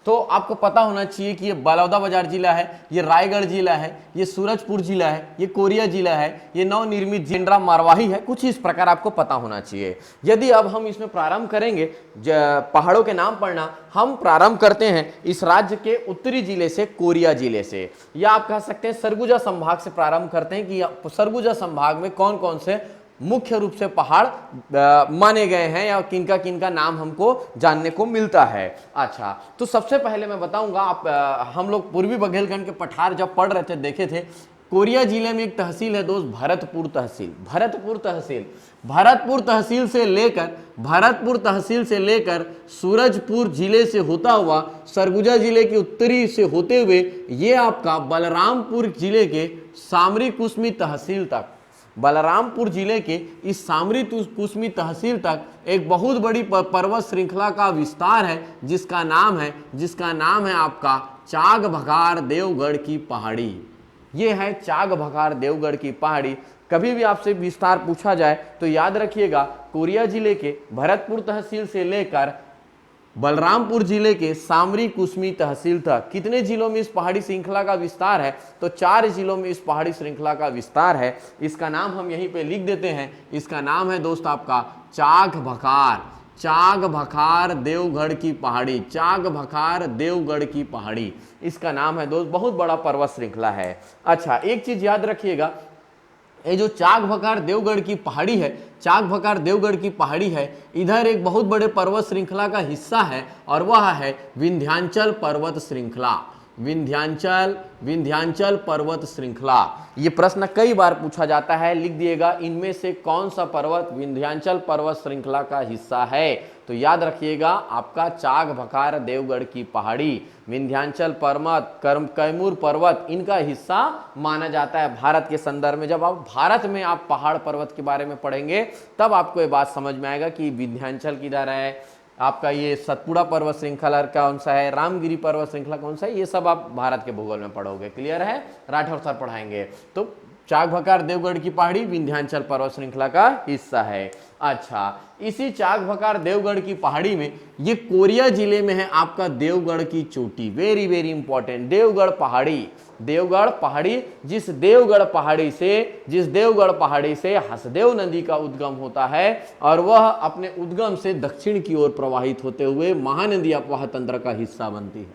तो आपको पता होना चाहिए कि ये बलौदाबाजार जिला है, ये रायगढ़ जिला है, ये सूरजपुर जिला है, ये कोरिया जिला है, ये नवनिर्मित जिला मारवाही है। कुछ इस प्रकार आपको पता होना चाहिए। यदि अब हम इसमें प्रारंभ करेंगे पहाड़ों के नाम पढ़ना, हम प्रारंभ करते हैं इस राज्य के उत्तरी जिले से, कोरिया जिले से, या आप कह सकते हैं सरगुजा संभाग से प्रारंभ करते हैं कि सरगुजा संभाग में कौन कौन से मुख्य रूप से पहाड़ माने गए हैं या किनका किनका नाम हमको जानने को मिलता है। अच्छा, तो सबसे पहले मैं बताऊंगा, आप हम लोग पूर्वी बघेलखंड के पठार जब पढ़ रहे थे देखे थे, कोरिया जिले में एक तहसील है दोस्त, भरतपुर तहसील। भरतपुर तहसील से लेकर सूरजपुर जिले से होता हुआ सरगुजा जिले के उत्तरी से होते हुए ये आपका बलरामपुर जिले के सामरी कुसमी तहसील तक, बलरामपुर जिले के इस सामरी कुसमी तहसील तक एक बहुत बड़ी पर्वत श्रृंखला का विस्तार है, जिसका नाम है आपका चाग भकार देवगढ़ की पहाड़ी। ये है चाग भकार देवगढ़ की पहाड़ी। कभी भी आपसे विस्तार पूछा जाए तो याद रखिएगा, कोरिया जिले के भरतपुर तहसील से लेकर बलरामपुर जिले के सामरी कुसमी तहसील तक कितने जिलों में इस पहाड़ी श्रृंखला का विस्तार है? तो 4 जिलों में इस पहाड़ी श्रृंखला का विस्तार है। इसका नाम हम यहीं पे लिख देते हैं, इसका नाम है दोस्त आपका चाग भकार देवगढ़ की पहाड़ी, चाग भकार देवगढ़ की पहाड़ी इसका नाम है दोस्त। बहुत बड़ा पर्वत श्रृंखला है। अच्छा, एक चीज याद रखिएगा, ये जो चाग भकार देवगढ़ की पहाड़ी है, चाग भकार देवगढ़ की पहाड़ी है, इधर एक बहुत बड़े पर्वत श्रृंखला का हिस्सा है और वह है विंध्याचल पर्वत श्रृंखला। विंध्याचल पर्वत श्रृंखला, ये प्रश्न कई बार पूछा जाता है, लिख दिएगा इनमें से कौन सा पर्वत विंध्याचल पर्वत श्रृंखला का हिस्सा है? तो याद रखिएगा आपका चाग भकार देवगढ़ की पहाड़ी, विंध्याचल पर्वत, कैमूर पर्वत इनका हिस्सा माना जाता है भारत के संदर्भ में। जब आप भारत में आप पहाड़ पर्वत के बारे में पढ़ेंगे तब आपको ये बात समझ में आएगा कि विंध्याचल किधर है, आपका ये सतपुड़ा पर्वत श्रृंखला कौन सा है, रामगिरी पर्वत श्रृंखला कौन सा है, ये सब आप भारत के भूगोल में पढ़ोगे। क्लियर है? राठौर सर पढ़ाएंगे। तो चाग भकार देवगढ़ की पहाड़ी विंध्याचल पर्वत श्रृंखला का हिस्सा है। अच्छा, इसी चाग भकार देवगढ़ की पहाड़ी में ये कोरिया जिले में है आपका देवगढ़ की चोटी। वेरी वेरी इंपॉर्टेंट, देवगढ़ पहाड़ी, जिस देवगढ़ पहाड़ी से हसदेव नदी का उद्गम होता है और वह अपने उद्गम से दक्षिण की ओर प्रवाहित होते हुए महानदी अपवाह तंत्र का हिस्सा बनती है।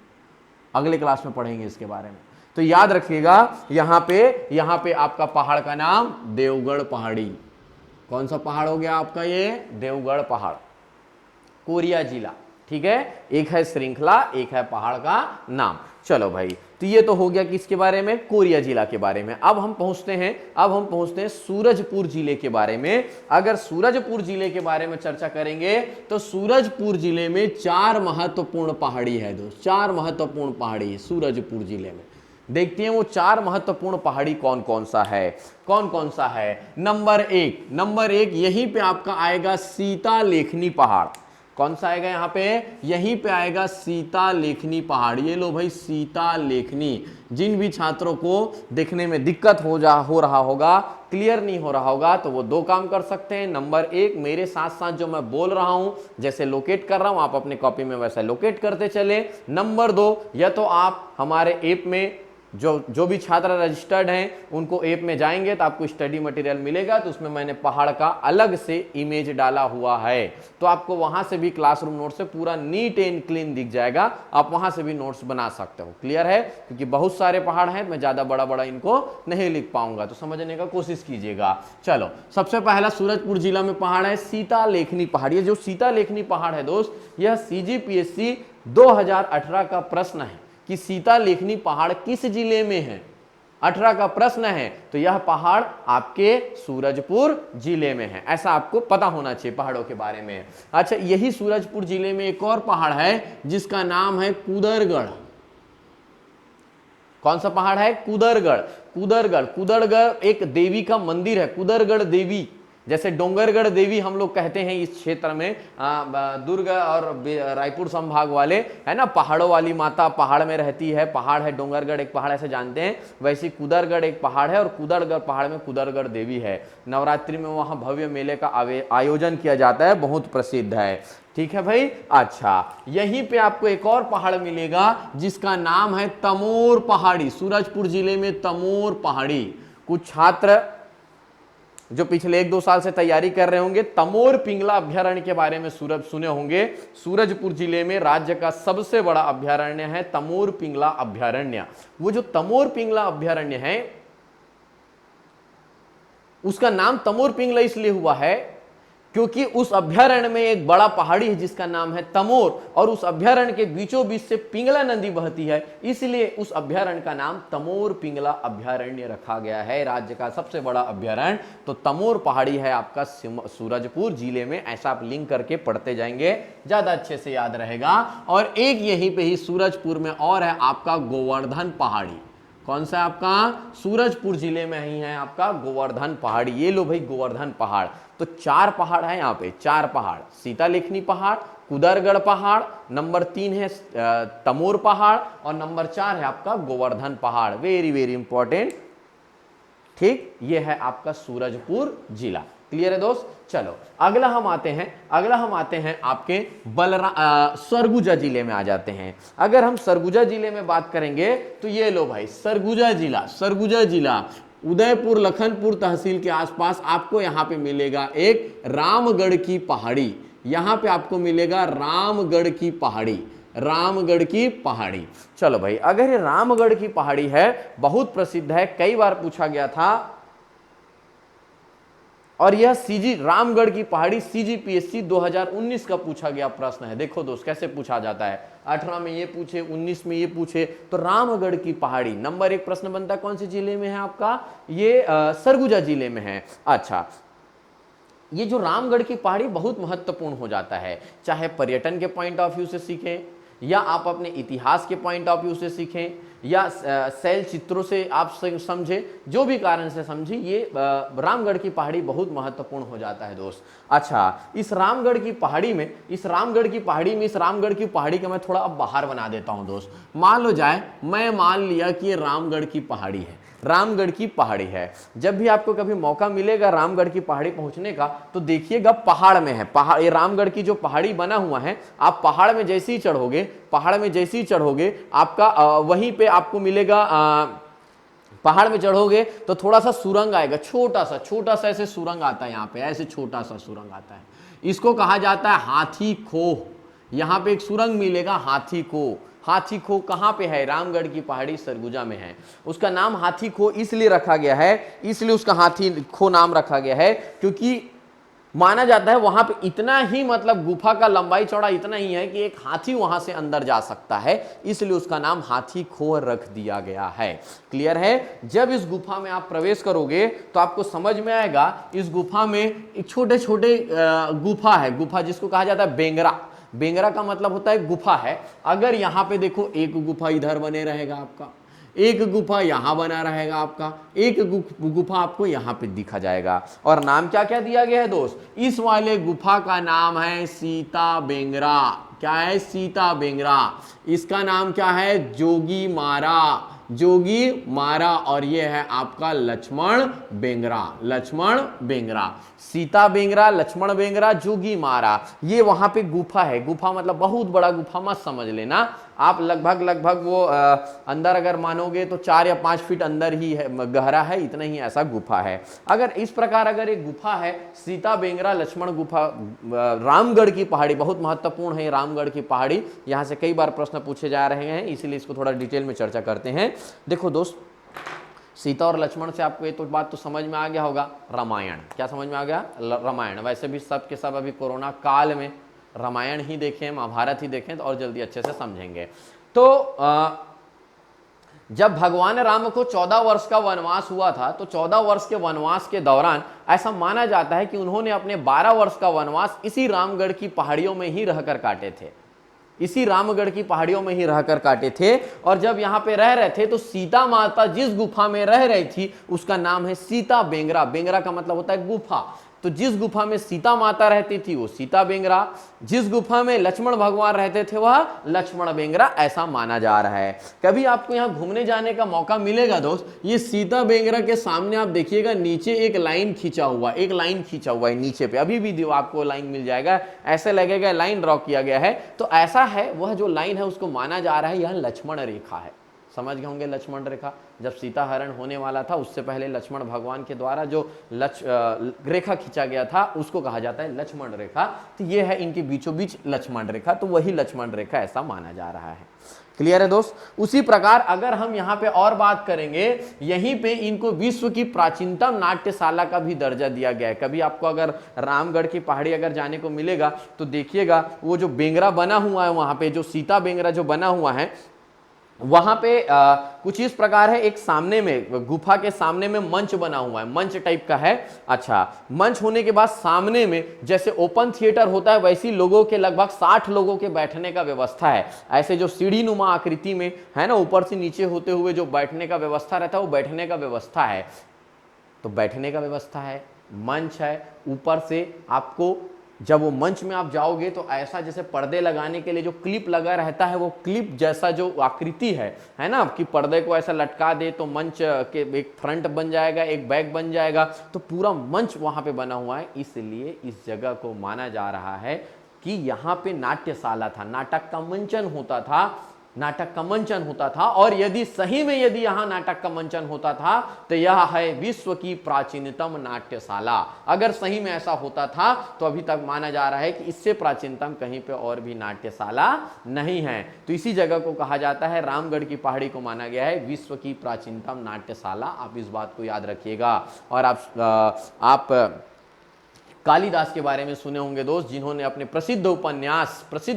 अगले क्लास में पढ़ेंगे इसके बारे में। तो याद रखिएगा यहाँ पे आपका पहाड़ का नाम देवगढ़ पहाड़ी। कौन सा पहाड़ हो गया आपका? ये देवगढ़ पहाड़, कोरिया जिला। ठीक है, एक है श्रृंखला, एक है पहाड़ का नाम। चलो भाई, तो ये तो हो गया किसके बारे में? कोरिया जिला के बारे में। अब हम पहुंचते हैं सूरजपुर जिले के बारे में। अगर सूरजपुर जिले के बारे में चर्चा करेंगे तो सूरजपुर जिले में 4 महत्वपूर्ण पहाड़ी है दोस्त, 4 महत्वपूर्ण पहाड़ी है सूरजपुर जिले में। देखते हैं वो 4 महत्वपूर्ण पहाड़ी कौन कौन सा है। नंबर एक यहीं पे आपका आएगा सीता लेखनी पहाड़। कौन सा आएगा यहाँ पे? यहीं पे आएगा सीता लेखनी पहाड़। ये लो भाई, सीता लेखनी। जिन भी छात्रों को देखने में दिक्कत हो रहा होगा, क्लियर नहीं हो रहा होगा, तो वो 2 काम कर सकते हैं। नंबर 1, मेरे साथ साथ जो मैं बोल रहा हूं जैसे लोकेट कर रहा हूं, आप अपने कॉपी में वैसा लोकेट करते चले। नंबर 2, या तो आप हमारे ऐप में जो भी छात्र रजिस्टर्ड हैं उनको ऐप में जाएंगे तो आपको स्टडी मटेरियल मिलेगा, तो उसमें मैंने पहाड़ का अलग से इमेज डाला हुआ है, तो आपको वहां से भी क्लासरूम नोट से पूरा नीट एंड क्लीन दिख जाएगा। आप वहां से भी नोट्स बना सकते हो। क्लियर है? क्योंकि बहुत सारे पहाड़ हैं, मैं ज्यादा बड़ा इनको नहीं लिख पाऊंगा, तो समझने का कोशिश कीजिएगा। चलो, सबसे पहला सूरजपुर जिला में पहाड़ है सीता लेखनी पहाड़। ये जो सीता लेखनी पहाड़ है दोस्त, यह CGPSC 2018 का प्रश्न है कि सीता लेखनी पहाड़ किस जिले में है। 18 का प्रश्न है, तो यह पहाड़ आपके सूरजपुर जिले में है। ऐसा आपको पता होना चाहिए पहाड़ों के बारे में। अच्छा, यही सूरजपुर जिले में एक और पहाड़ है जिसका नाम है कुदरगढ़। कौन सा पहाड़ है? कुदरगढ़ एक देवी का मंदिर है, कुदरगढ़ देवी। जैसे डोंगरगढ़ देवी हम लोग कहते हैं इस क्षेत्र में, दुर्ग और रायपुर संभाग वाले, है ना, पहाड़ों वाली माता पहाड़ में रहती है, पहाड़ है डोंगरगढ़ एक पहाड़ ऐसे जानते हैं, वैसे कुदरगढ़ एक पहाड़ है और कुदरगढ़ पहाड़ में कुदरगढ़ देवी है। नवरात्रि में वहां भव्य मेले का आयोजन किया जाता है, बहुत प्रसिद्ध है। ठीक है भाई। अच्छा, यहीं पे आपको एक और पहाड़ मिलेगा जिसका नाम है तमोर पहाड़ी, सूरजपुर जिले में तमोर पहाड़ी। कुछ छात्र जो पिछले 1-2 साल से तैयारी कर रहे होंगे, तमोर पिंगला अभ्यारण्य के बारे में सुने होंगे। सूरजपुर जिले में राज्य का सबसे बड़ा अभ्यारण्य है तमोर पिंगला अभ्यारण्य। वो जो तमोर पिंगला अभ्यारण्य है उसका नाम तमोर पिंगला इसलिए हुआ है क्योंकि उस अभ्यारण्य में एक बड़ा पहाड़ी है जिसका नाम है तमोर, और उस अभ्यारण्य के बीचों बीच से पिंगला नदी बहती है, इसलिए उस अभ्यारण्य का नाम तमोर पिंगला अभ्यारण्य रखा गया है। राज्य का सबसे बड़ा अभ्यारण्य तो तमोर पहाड़ी है आपका सूरजपुर जिले में। ऐसा आप लिंक करके पढ़ते जाएंगे, ज्यादा अच्छे से याद रहेगा। और एक यहीं पे ही सूरजपुर में और है आपका गोवर्धन पहाड़ी। कौन सा आपका? सूरजपुर जिले में ही है आपका गोवर्धन पहाड़ी। ये लो भाई गोवर्धन पहाड़। तो 4 पहाड़ है यहाँ पे, 4 पहाड़, सीतालेखनी पहाड़, कुदरगढ़ पहाड़, नंबर 3 है तमोर पहाड़ और नंबर 4 है आपका गोवर्धन पहाड़। Very very important. ठीक, ये है आपका सूरजपुर जिला। क्लियर है दोस्त? चलो अगला हम आते हैं आपके सरगुजा जिले में आ जाते हैं। अगर हम सरगुजा जिले में बात करेंगे तो ये लो भाई सरगुजा जिला उदयपुर लखनपुर तहसील के आसपास आपको यहाँ पे मिलेगा एक रामगढ़ की पहाड़ी। यहाँ पे आपको मिलेगा रामगढ़ की पहाड़ी। चलो भाई, अगर ये रामगढ़ की पहाड़ी है, बहुत प्रसिद्ध है, कई बार पूछा गया था, और यह रामगढ़ की पहाड़ी CGPSC 2019 का पूछा गया प्रश्न है। देखो दोस्त कैसे पूछा जाता है, 18 में ये पूछे, 19 में ये पूछे, तो रामगढ़ की पहाड़ी नंबर 1 प्रश्न बनता है। कौन से जिले में है आपका? ये सरगुजा जिले में है। अच्छा, ये जो रामगढ़ की पहाड़ी बहुत महत्वपूर्ण हो जाता है, चाहे पर्यटन के पॉइंट ऑफ व्यू से सीखें या आप अपने इतिहास के पॉइंट ऑफ व्यू से सीखें या शैल चित्रों से आप समझे, जो भी कारण से समझे, ये रामगढ़ की पहाड़ी बहुत महत्वपूर्ण हो जाता है दोस्त। अच्छा, इस रामगढ़ की पहाड़ी का मैं थोड़ा अब बाहर बना देता हूं दोस्त। मान लिया कि ये रामगढ़ की पहाड़ी है। जब भी आपको कभी मौका मिलेगा रामगढ़ की पहाड़ी पहुंचने का तो देखिएगा पहाड़ में है। पहाड़, ये रामगढ़ की जो पहाड़ी बना हुआ है, आप पहाड़ में जैसे ही चढ़ोगे आपका वहीं पे आपको मिलेगा, पहाड़ में चढ़ोगे तो थोड़ा सा सुरंग आएगा, छोटा सा ऐसे सुरंग आता है, यहाँ पे ऐसे छोटा सा सुरंग आता है, इसको कहा जाता है हाथी खोह। यहाँ पे एक सुरंग मिलेगा हाथी खो कहाँ पे है? रामगढ़ की पहाड़ी सरगुजा में है। उसका नाम हाथी खो इसलिए रखा गया है, इसलिए उसका हाथी खो नाम रखा गया है क्योंकि माना जाता है वहां पे इतना ही, मतलब गुफा का लंबाई चौड़ा इतना ही है कि एक हाथी वहां से अंदर जा सकता है, इसलिए उसका नाम हाथी खो रख दिया गया है। क्लियर है? जब इस गुफा में आप प्रवेश करोगे तो आपको समझ में आएगा, इस गुफा में एक छोटे गुफा है, गुफा जिसको कहा जाता है बेंगरा का मतलब होता है गुफा है। अगर यहाँ पे देखो, एक गुफा इधर बने रहेगा आपका, एक गुफा यहां बना रहेगा आपका, एक गुफा आपको यहां पे दिखा जाएगा। और नाम क्या क्या दिया गया है दोस्त? इस वाले गुफा का नाम है सीता बेंगरा। क्या है? सीता बेंगरा। इसका नाम क्या है? जोगी मारा। और ये है आपका लक्ष्मण बेंगरा। सीता बेंगरा, लक्ष्मण बेंगरा, जोगी मारा, ये वहां पे गुफा है। गुफा मतलब बहुत बड़ा गुफा मत समझ लेना आप, लगभग वो अंदर अगर मानोगे तो 4 या 5 फीट अंदर ही है, गहरा है, इतना ही ऐसा गुफा है। अगर इस प्रकार अगर एक गुफा है, सीता बेंगरा लक्ष्मण गुफा, रामगढ़ की पहाड़ी बहुत महत्वपूर्ण है। रामगढ़ की पहाड़ी यहां से कई बार प्रश्न पूछे जा रहे हैं, इसलिए इसको थोड़ा डिटेल में चर्चा करते हैं। देखो दोस्त, सीता और लक्ष्मण से आपको ये तो बात तो समझ में आ गया होगा, रामायण। क्या समझ में आ गया? रामायण। वैसे भी सब के सब अभी कोरोना काल में रामायण ही देखें, महाभारत ही देखें तो और जल्दी अच्छे से समझेंगे। तो जब भगवान राम को 14 वर्ष का वनवास हुआ था, तो 14 वर्ष के वनवास के दौरान ऐसा माना जाता है कि उन्होंने अपने 12 वर्ष का वनवास इसी रामगढ़ की पहाड़ियों में ही रहकर काटे थे। और जब यहाँ पे रह रहे थे तो सीता माता जिस गुफा में रह रही थी उसका नाम है सीता बेंगरा। बेंगरा का मतलब होता है गुफा। तो जिस गुफा में सीता माता रहती थी वो सीता बेंगरा, जिस गुफा में लक्ष्मण भगवान रहते थे वह लक्ष्मण बेंगरा, ऐसा माना जा रहा है। कभी आपको यहां घूमने जाने का मौका मिलेगा दोस्त, ये सीता बेंगरा के सामने आप देखिएगा नीचे एक लाइन खींचा हुआ, एक लाइन खींचा हुआ है नीचे पे, अभी भी आपको लाइन मिल जाएगा, ऐसे लगेगा लाइन ड्रॉ किया गया है। तो ऐसा है, वह जो लाइन है उसको माना जा रहा है यह लक्ष्मण रेखा है। समझ गए होंगे लक्ष्मण रेखा, जब सीता हरण होने वाला था उससे पहले लक्ष्मण भगवान के द्वारा जो रेखा खींचा गया था उसको कहा जाता है लक्ष्मण रेखा। तो ये है इनके बीचों बीच लक्ष्मण रेखा, तो वही लक्ष्मण रेखा ऐसा माना जा रहा है। क्लियर है दोस्त। उसी प्रकार अगर हम यहाँ पे और बात करेंगे, यहीं पे इनको विश्व की प्राचीनतम नाट्यशाला का भी दर्जा दिया गया है। कभी आपको अगर रामगढ़ की पहाड़ी अगर जाने को मिलेगा तो देखिएगा वो जो बेंगरा बना हुआ है वहां पे, जो सीता बेंगरा जो बना हुआ है वहां पे कुछ इस प्रकार है, एक सामने में गुफा के सामने में मंच बना हुआ है, मंच टाइप का है। अच्छा, मंच होने के बाद सामने में जैसे ओपन थिएटर होता है वैसी लोगों के लगभग 60 लोगों के बैठने का व्यवस्था है। ऐसे जो सीढ़ी नुमा आकृति में है ना, ऊपर से नीचे होते हुए जो बैठने का व्यवस्था रहता है वो बैठने का व्यवस्था है। तो बैठने का व्यवस्था है, मंच है, ऊपर से आपको जब वो मंच में आप जाओगे तो ऐसा जैसे पर्दे लगाने के लिए जो क्लिप लगा रहता है, वो क्लिप जैसा जो आकृति है ना, कि पर्दे को ऐसा लटका दे तो मंच के एक फ्रंट बन जाएगा, एक बैक बन जाएगा, तो पूरा मंच वहां पे बना हुआ है। इसलिए इस जगह को माना जा रहा है कि यहाँ पे नाट्यशाला था, नाटक का मंचन होता था, नाटक का मंचन होता था। और यदि सही में यदि यहां नाटक का मंचन होता था तो यह है विश्व की प्राचीनतम नाट्यशाला। अगर सही में ऐसा होता था तो अभी तक माना जा रहा है कि इससे प्राचीनतम कहीं पे और भी नाट्यशाला नहीं है। तो इसी जगह को कहा जाता है, रामगढ़ की पहाड़ी को माना गया है विश्व की प्राचीनतम नाट्यशाला। आप इस बात को याद रखिएगा। और आप कालिदास के बारे में सुने होंगे दोस्त, जिन्होंने अपने प्रसिद्ध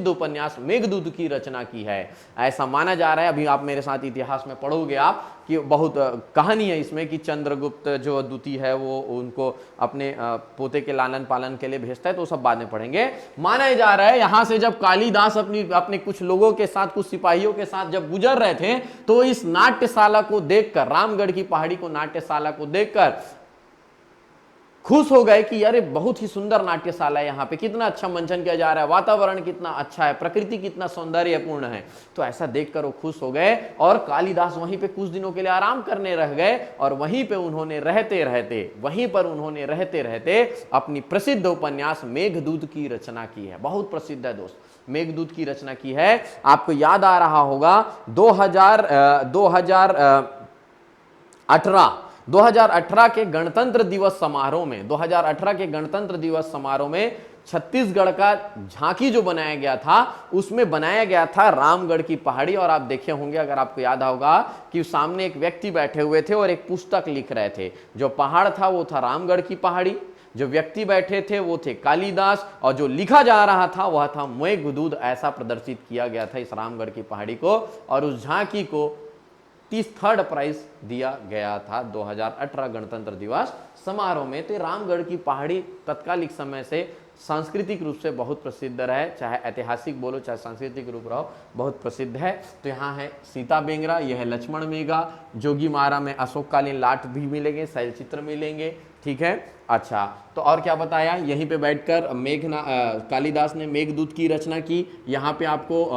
उपन्यास मेघदूत की रचना की है। ऐसा माना जा रहा है, अभी आप मेरे साथ इतिहास में पढ़ोगे आप कि बहुत कहानी है इसमें कि चंद्रगुप्त जो द्वितीय है वो उनको अपने पोते के लालन पालन के लिए भेजता है, तो सब बाद में पढ़ेंगे। माना जा रहा है यहां से जब कालिदास अपने कुछ लोगों के साथ, कुछ सिपाहियों के साथ जब गुजर रहे थे तो इस नाट्यशाला को देखकर, रामगढ़ की पहाड़ी को नाट्यशाला को देखकर खुश हो गए कि यार बहुत ही सुंदर नाट्यशाला है, यहाँ पे कितना अच्छा मंचन किया जा रहा है, वातावरण कितना अच्छा है, प्रकृति कितना सौंदर्यपूर्ण है। तो ऐसा देखकर वो खुश हो गए और कालिदास वहीं पे कुछ दिनों के लिए आराम करने रह गए और वहीं पे उन्होंने रहते रहते अपनी प्रसिद्ध उपन्यास मेघदूत की रचना की है। बहुत प्रसिद्ध है दोस्त, मेघदूत की रचना की है। आपको याद आ रहा होगा 2018 के गणतंत्र दिवस समारोह में छत्तीसगढ़ का झांकी जो बनाया गया था, उसमें बनाया गया था रामगढ़ की पहाड़ी। और आप देखे होंगे, अगर आपको याद होगा, कि सामने एक व्यक्ति बैठे हुए थे और एक पुस्तक लिख रहे थे। जो पहाड़ था वो था रामगढ़ की पहाड़ी, जो व्यक्ति बैठे थे वो थे कालिदास, और जो लिखा जा रहा था वह था मेघदूत। ऐसा प्रदर्शित किया गया था इस रामगढ़ की पहाड़ी को, और उस झांकी को 33rd प्राइज दिया गया था 2018 गणतंत्र दिवस समारोह में। तो रामगढ़ की पहाड़ी तत्कालिक समय से सांस्कृतिक रूप से बहुत प्रसिद्ध रहे, चाहे ऐतिहासिक बोलो चाहे सांस्कृतिक रूप रहो, बहुत प्रसिद्ध है। तो यहाँ है सीता बेंगरा, यह है लक्ष्मण मेघा, जोगी मारा में अशोककालीन लाट भी मिलेंगे, शैल चित्र मिलेंगे, ठीक है। अच्छा, तो और क्या बताया, यहीं पे बैठकर कालिदास ने मेघदूत की रचना की। यहाँ पे आपको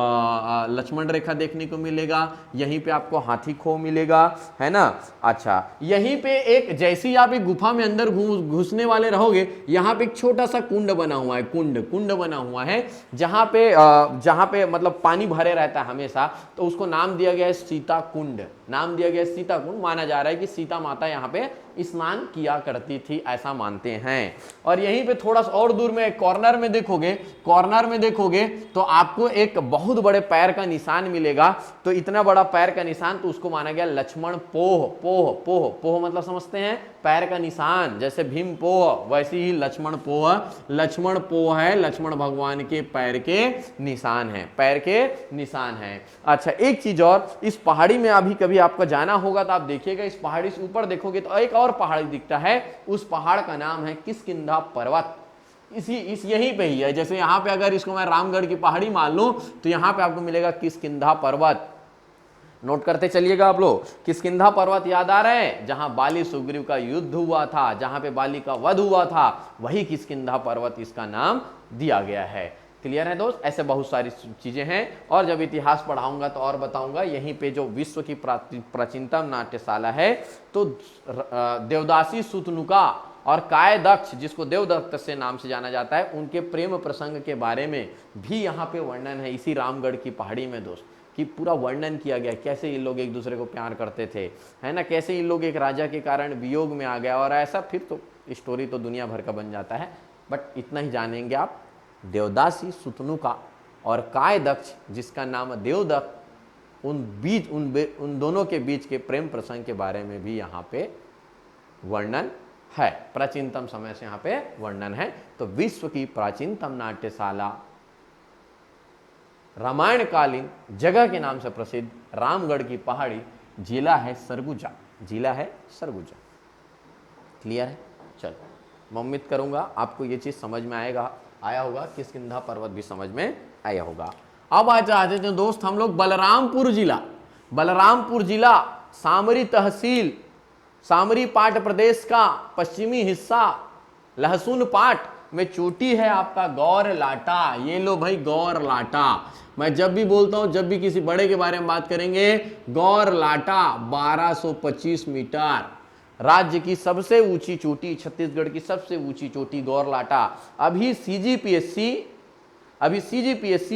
लक्ष्मण रेखा देखने को मिलेगा, यहीं पे आपको हाथी खो मिलेगा, है ना। अच्छा, यहीं पे एक, जैसे ही आप एक गुफा में अंदर घुसने वाले रहोगे, यहाँ पे एक छोटा सा कुंड बना हुआ है, कुंड बना हुआ है, जहाँ पे मतलब पानी भरे रहता है हमेशा, तो उसको नाम दिया गया है सीता कुंड, माना जा रहा है कि सीता माता यहाँ पे स्नान किया करती थी, ऐसा मानते हैं। और यहीं पे थोड़ा सा और दूर में कॉर्नर में देखोगे तो आपको एक बहुत बड़े पैर का निशान मिलेगा। तो इतना बड़ा पैर का निशान, तो उसको माना गया लक्ष्मण पोह मतलब समझते हैं, पैर का निशान। जैसे भीम पोह वैसे ही लक्ष्मण पोह है, लक्ष्मण भगवान के पैर के निशान है, अच्छा, एक चीज और, इस पहाड़ी में अभी कभी आपको जाना होगा तो आप देखिएगा, इस पहाड़ी से ऊपर देखोगे तो एक और पहाड़ी दिखता है। उस पहाड़ का नाम है किष्किंधा पर्वत। यहीं पे ही है। जैसे यहाँ पे अगर इसको मैं रामगढ़ की पहाड़ी मान लूं तो यहाँ पे आपको मिलेगा किष्किंधा पर्वत। नोट करते चलिएगा आप लोग। किष्किंधा पर्वत याद आ रहे हैं, जहां बाली सुग्रीव का युद्ध हुआ था, जहां पे बाली का वध हुआ था, वही किष्किंधा पर्वत इसका नाम दिया गया है। क्लियर है दोस्त? ऐसे बहुत सारी चीजें हैं, और जब इतिहास पढ़ाऊंगा तो और बताऊंगा। यहीं पे जो विश्व की प्राचीनतम नाट्यशाला है, तो देवदासी सुतनुका और कायदक्ष, जिसको देवदत्त से नाम से जाना जाता है, उनके प्रेम प्रसंग के बारे में भी यहाँ पे वर्णन है इसी रामगढ़ की पहाड़ी में दोस्त, कि पूरा वर्णन किया गया कैसे ये लोग एक दूसरे को प्यार करते थे, है ना, कैसे ये लोग एक राजा के कारण वियोग में आ गया, और ऐसा फिर तो स्टोरी तो दुनिया भर का बन जाता है। बट इतना ही जानेंगे आप, देवदासी सुतनुका और कायदक्ष, जिसका नाम देवदत्त, उन दोनों के बीच के प्रेम प्रसंग के बारे में भी यहाँ पे वर्णन है, प्राचीनतम समय से यहाँ पे वर्णन है। तो विश्व की प्राचीनतम नाट्यशाला, रामायण कालीन जगह के नाम से प्रसिद्ध रामगढ़ की पहाड़ी, जिला है सरगुजा, जिला है सरगुजा। क्लियर है? चलो, मैं उम्मीद करूंगा आपको ये चीज समझ में आया होगा, किष्किंधा पर्वत भी समझ में आया होगा। अब आ जाते थे दोस्त हम लोग बलरामपुर जिला। बलरामपुर जिला सामरी तहसील, सामरी पाट प्रदेश का पश्चिमी हिस्सा, लहसुन पाट में चोटी है आपका गौर लाटा। ये लो भाई, गौर लाटा। मैं जब भी बोलता हूं, जब भी किसी बड़े के बारे में बात करेंगे, गौर लाटा 1225 मीटर, राज्य की सबसे ऊंची चोटी, छत्तीसगढ़ की सबसे ऊंची चोटी गौर लाटा। अभी सीजीपीएससी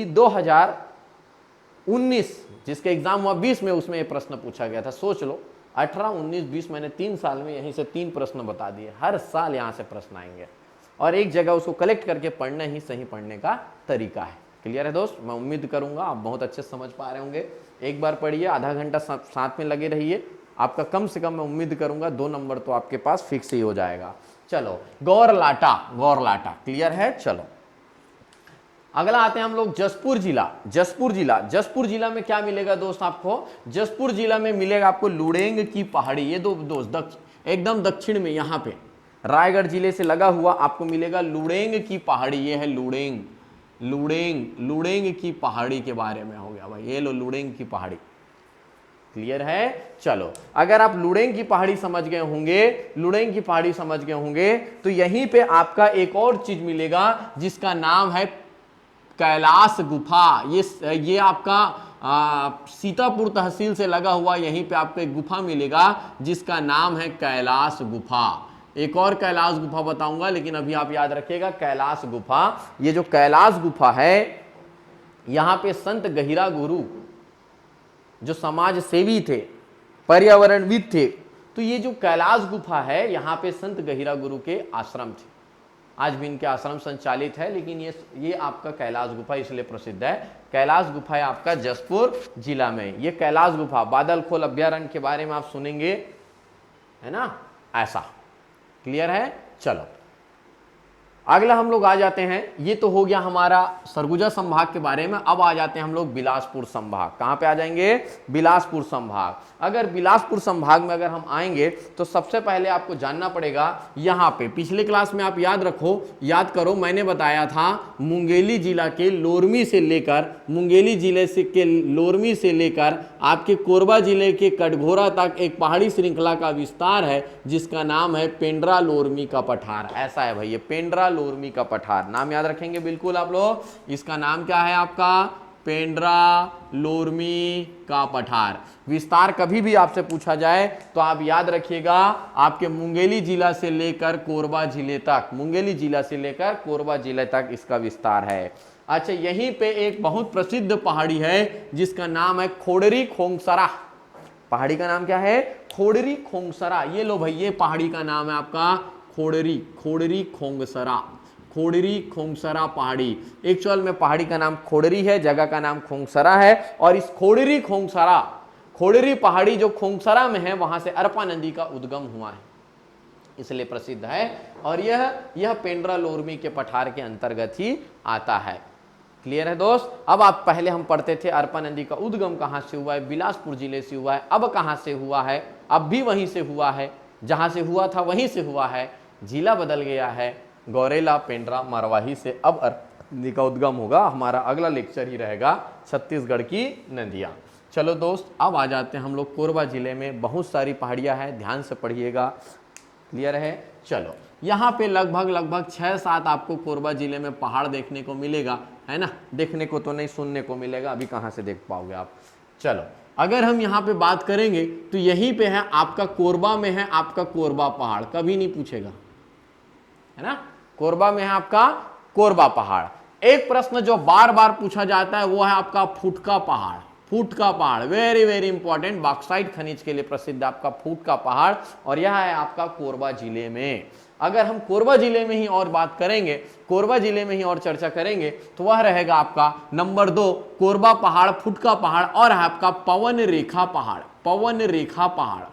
2019 जिसके एग्जाम हुआ 20 में, उसमें ये प्रश्न पूछा गया था। सोच लो, 18, 19, 20, मैंने 3 साल में यहीं से 3 प्रश्न बता दिए। हर साल यहां से प्रश्न आएंगे, और एक जगह उसको कलेक्ट करके पढ़ना ही सही पढ़ने का तरीका है। क्लियर है दोस्त? मैं उम्मीद करूंगा आप बहुत अच्छे समझ पा रहे होंगे। एक बार पढ़िए, आधा घंटा साथ में लगे रहिए, आपका कम से कम मैं उम्मीद करूंगा 2 नंबर तो आपके पास फिक्स ही हो जाएगा। चलो, गौर लाटा, गौर लाटा। क्लियर है? चलो, अगला आते हैं हम लोग जसपुर जिला। जसपुर जिला में क्या मिलेगा दोस्त आपको? जसपुर जिला में मिलेगा आपको लुड़ेंग की पहाड़ी। ये दो दोस्त एकदम दक्षिण में, यहाँ पे रायगढ़ जिले से लगा हुआ आपको मिलेगा लुड़ेंग की पहाड़ी। ये है लुड़ेंग की पहाड़ी के बारे में हो गया भाई, ये लो लुड़ेंग की पहाड़ी। क्लियर है? चलो, अगर आप लुड़ेंग की पहाड़ी समझ गए होंगे, तो यहीं पे आपका एक और चीज मिलेगा जिसका नाम है कैलाश गुफा। ये आपका सीतापुर तहसील से लगा हुआ, यहीं पे आपको एक गुफा मिलेगा जिसका नाम है कैलाश गुफा। एक और कैलाश गुफा बताऊंगा, लेकिन अभी आप याद रखिएगा कैलाश गुफा। ये जो कैलाश गुफा है, यहां पे संत गहिरा गुरु जो समाज सेवी थे, पर्यावरणविद थे, तो ये जो कैलाश गुफा है, यहां पे संत गहिरा गुरु के आश्रम थे। आज भी इनके आश्रम संचालित है, लेकिन ये आपका कैलाश गुफा इसलिए प्रसिद्ध है। कैलाश गुफा है आपका जसपुर जिला में। ये कैलाश गुफा, बादल खोल अभ्यारण्य के बारे में आप सुनेंगे, है ना, ऐसा। क्लियर है? चलो, अगला हम लोग आ जाते हैं। ये तो हो गया हमारा सरगुजा संभाग के बारे में। अब आ जाते हैं हम लोग बिलासपुर संभाग। कहां पे आ जाएंगे? बिलासपुर संभाग। अगर बिलासपुर संभाग में अगर हम आएंगे, तो सबसे पहले आपको जानना पड़ेगा, यहां पे पिछले क्लास में आप याद करो, मैंने बताया था मुंगेली जिला के लोरमी से लेकर आपके कोरबा जिले के कटघोरा तक एक पहाड़ी श्रृंखला का विस्तार है, जिसका नाम है पेंड्रा लोरमी का पठार। ऐसा है भाई, ये पेंड्रा लोरमी का पठार, नाम याद रखेंगे बिल्कुल आप लोग। इसका नाम क्या है आपका? पेंड्रा लोरमी का पठार। विस्तार कभी भी आपसे पूछा जाए तो आप याद रखिएगा, आपके मुंगेली जिला से लेकर कोरबा जिले तक इसका विस्तार है। अच्छा, यहीं पे एक बहुत प्रसिद्ध पहाड़ी है जिसका नाम है खोड़री खोंगसरा। पहाड़ी का नाम क्या है? खोड़री खोंगसरा। ये लो भाई, ये पहाड़ी का नाम है आपका खोड़री खोंगसरा पहाड़ी। एक्चुअल में पहाड़ी का नाम खोड़री है, जगह का नाम खोंगसरा है, और इस खोड़री पहाड़ी जो खोंगसरा में है, वहां से अरपा नदी का उद्गम हुआ है, इसलिए प्रसिद्ध है। और यह पेंड्रा लोरमी के पठार के अंतर्गत ही आता है। क्लियर है दोस्त? अब आप पहले हम पढ़ते थे अरपा नदी का उद्गम कहां से हुआ है? बिलासपुर जिले से हुआ है। अब कहां से हुआ है? अब भी वहीं से हुआ है, जहां से हुआ था वहीं से हुआ है, जिला बदल गया है, गौरेला पेंड्रा मरवाही से अब नदी का उद्गम होगा। हमारा अगला लेक्चर ही रहेगा छत्तीसगढ़ की नदियां। चलो दोस्त, अब आ जाते हैं हम लोग कोरबा जिले में। बहुत सारी पहाड़ियाँ हैं, ध्यान से पढ़िएगा। क्लियर है? चलो, यहाँ पे लगभग 6-7 आपको कोरबा जिले में पहाड़ देखने को मिलेगा, है ना। देखने को तो नहीं, सुनने को मिलेगा, अभी कहाँ से देख पाओगे आप। चलो, अगर हम यहाँ पे बात करेंगे तो यहीं पे है आपका कोरबा में है आपका कोरबा पहाड़, कभी नहीं पूछेगा, है ना। कोरबा में है आपका कोरबा पहाड़। एक प्रश्न जो बार बार पूछा जाता है वो है आपका फुटका पहाड़। फुटका पहाड़ वेरी वेरी इंपॉर्टेंट, बॉक्साइट खनिज के लिए प्रसिद्ध आपका फुटका पहाड़, और यह है आपका कोरबा जिले में। अगर हम कोरबा जिले में ही और बात करेंगे, कोरबा जिले में ही और चर्चा करेंगे, तो वह रहेगा आपका नंबर 2 कोरबा पहाड़, फुटका पहाड़, और है आपका पवन रेखा पहाड़। पवन रेखा पहाड़,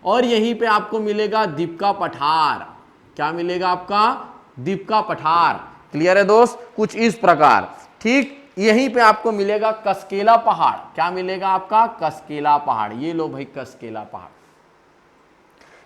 और यहीं पे आपको मिलेगा दीपका पठार। क्या मिलेगा आपका? दीपका पठार। क्लियर है दोस्त? कुछ इस प्रकार। ठीक यहीं पे आपको मिलेगा कसकेला पहाड़। क्या मिलेगा आपका? कसकेला पहाड़। ये लो भाई, कसकेला पहाड़।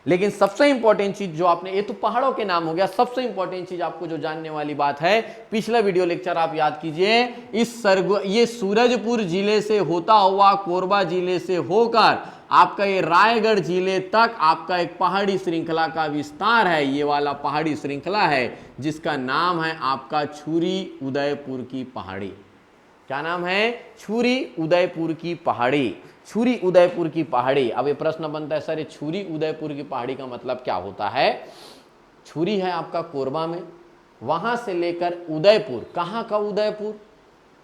लेकिन सबसे इंपॉर्टेंट चीज जो आपने, ये तो पहाड़ों के नाम हो गया, सबसे इंपॉर्टेंट चीज आपको जो जानने वाली बात है, पिछला वीडियो लेक्चर आप याद कीजिए। ये सूरजपुर जिले से होता हुआ कोरबा जिले से होकर आपका ये रायगढ़ जिले तक आपका एक पहाड़ी श्रृंखला का विस्तार है। ये वाला पहाड़ी श्रृंखला है जिसका नाम है आपका छुरी उदयपुर की पहाड़ी। क्या नाम है? छुरी उदयपुर की पहाड़ी। छुरी उदयपुर की पहाड़ी। अब ये प्रश्न बनता है, सर ये छुरी उदयपुर की पहाड़ी का मतलब क्या होता है? छुरी है आपका कोरबा में, वहां से लेकर उदयपुर। कहां का उदयपुर?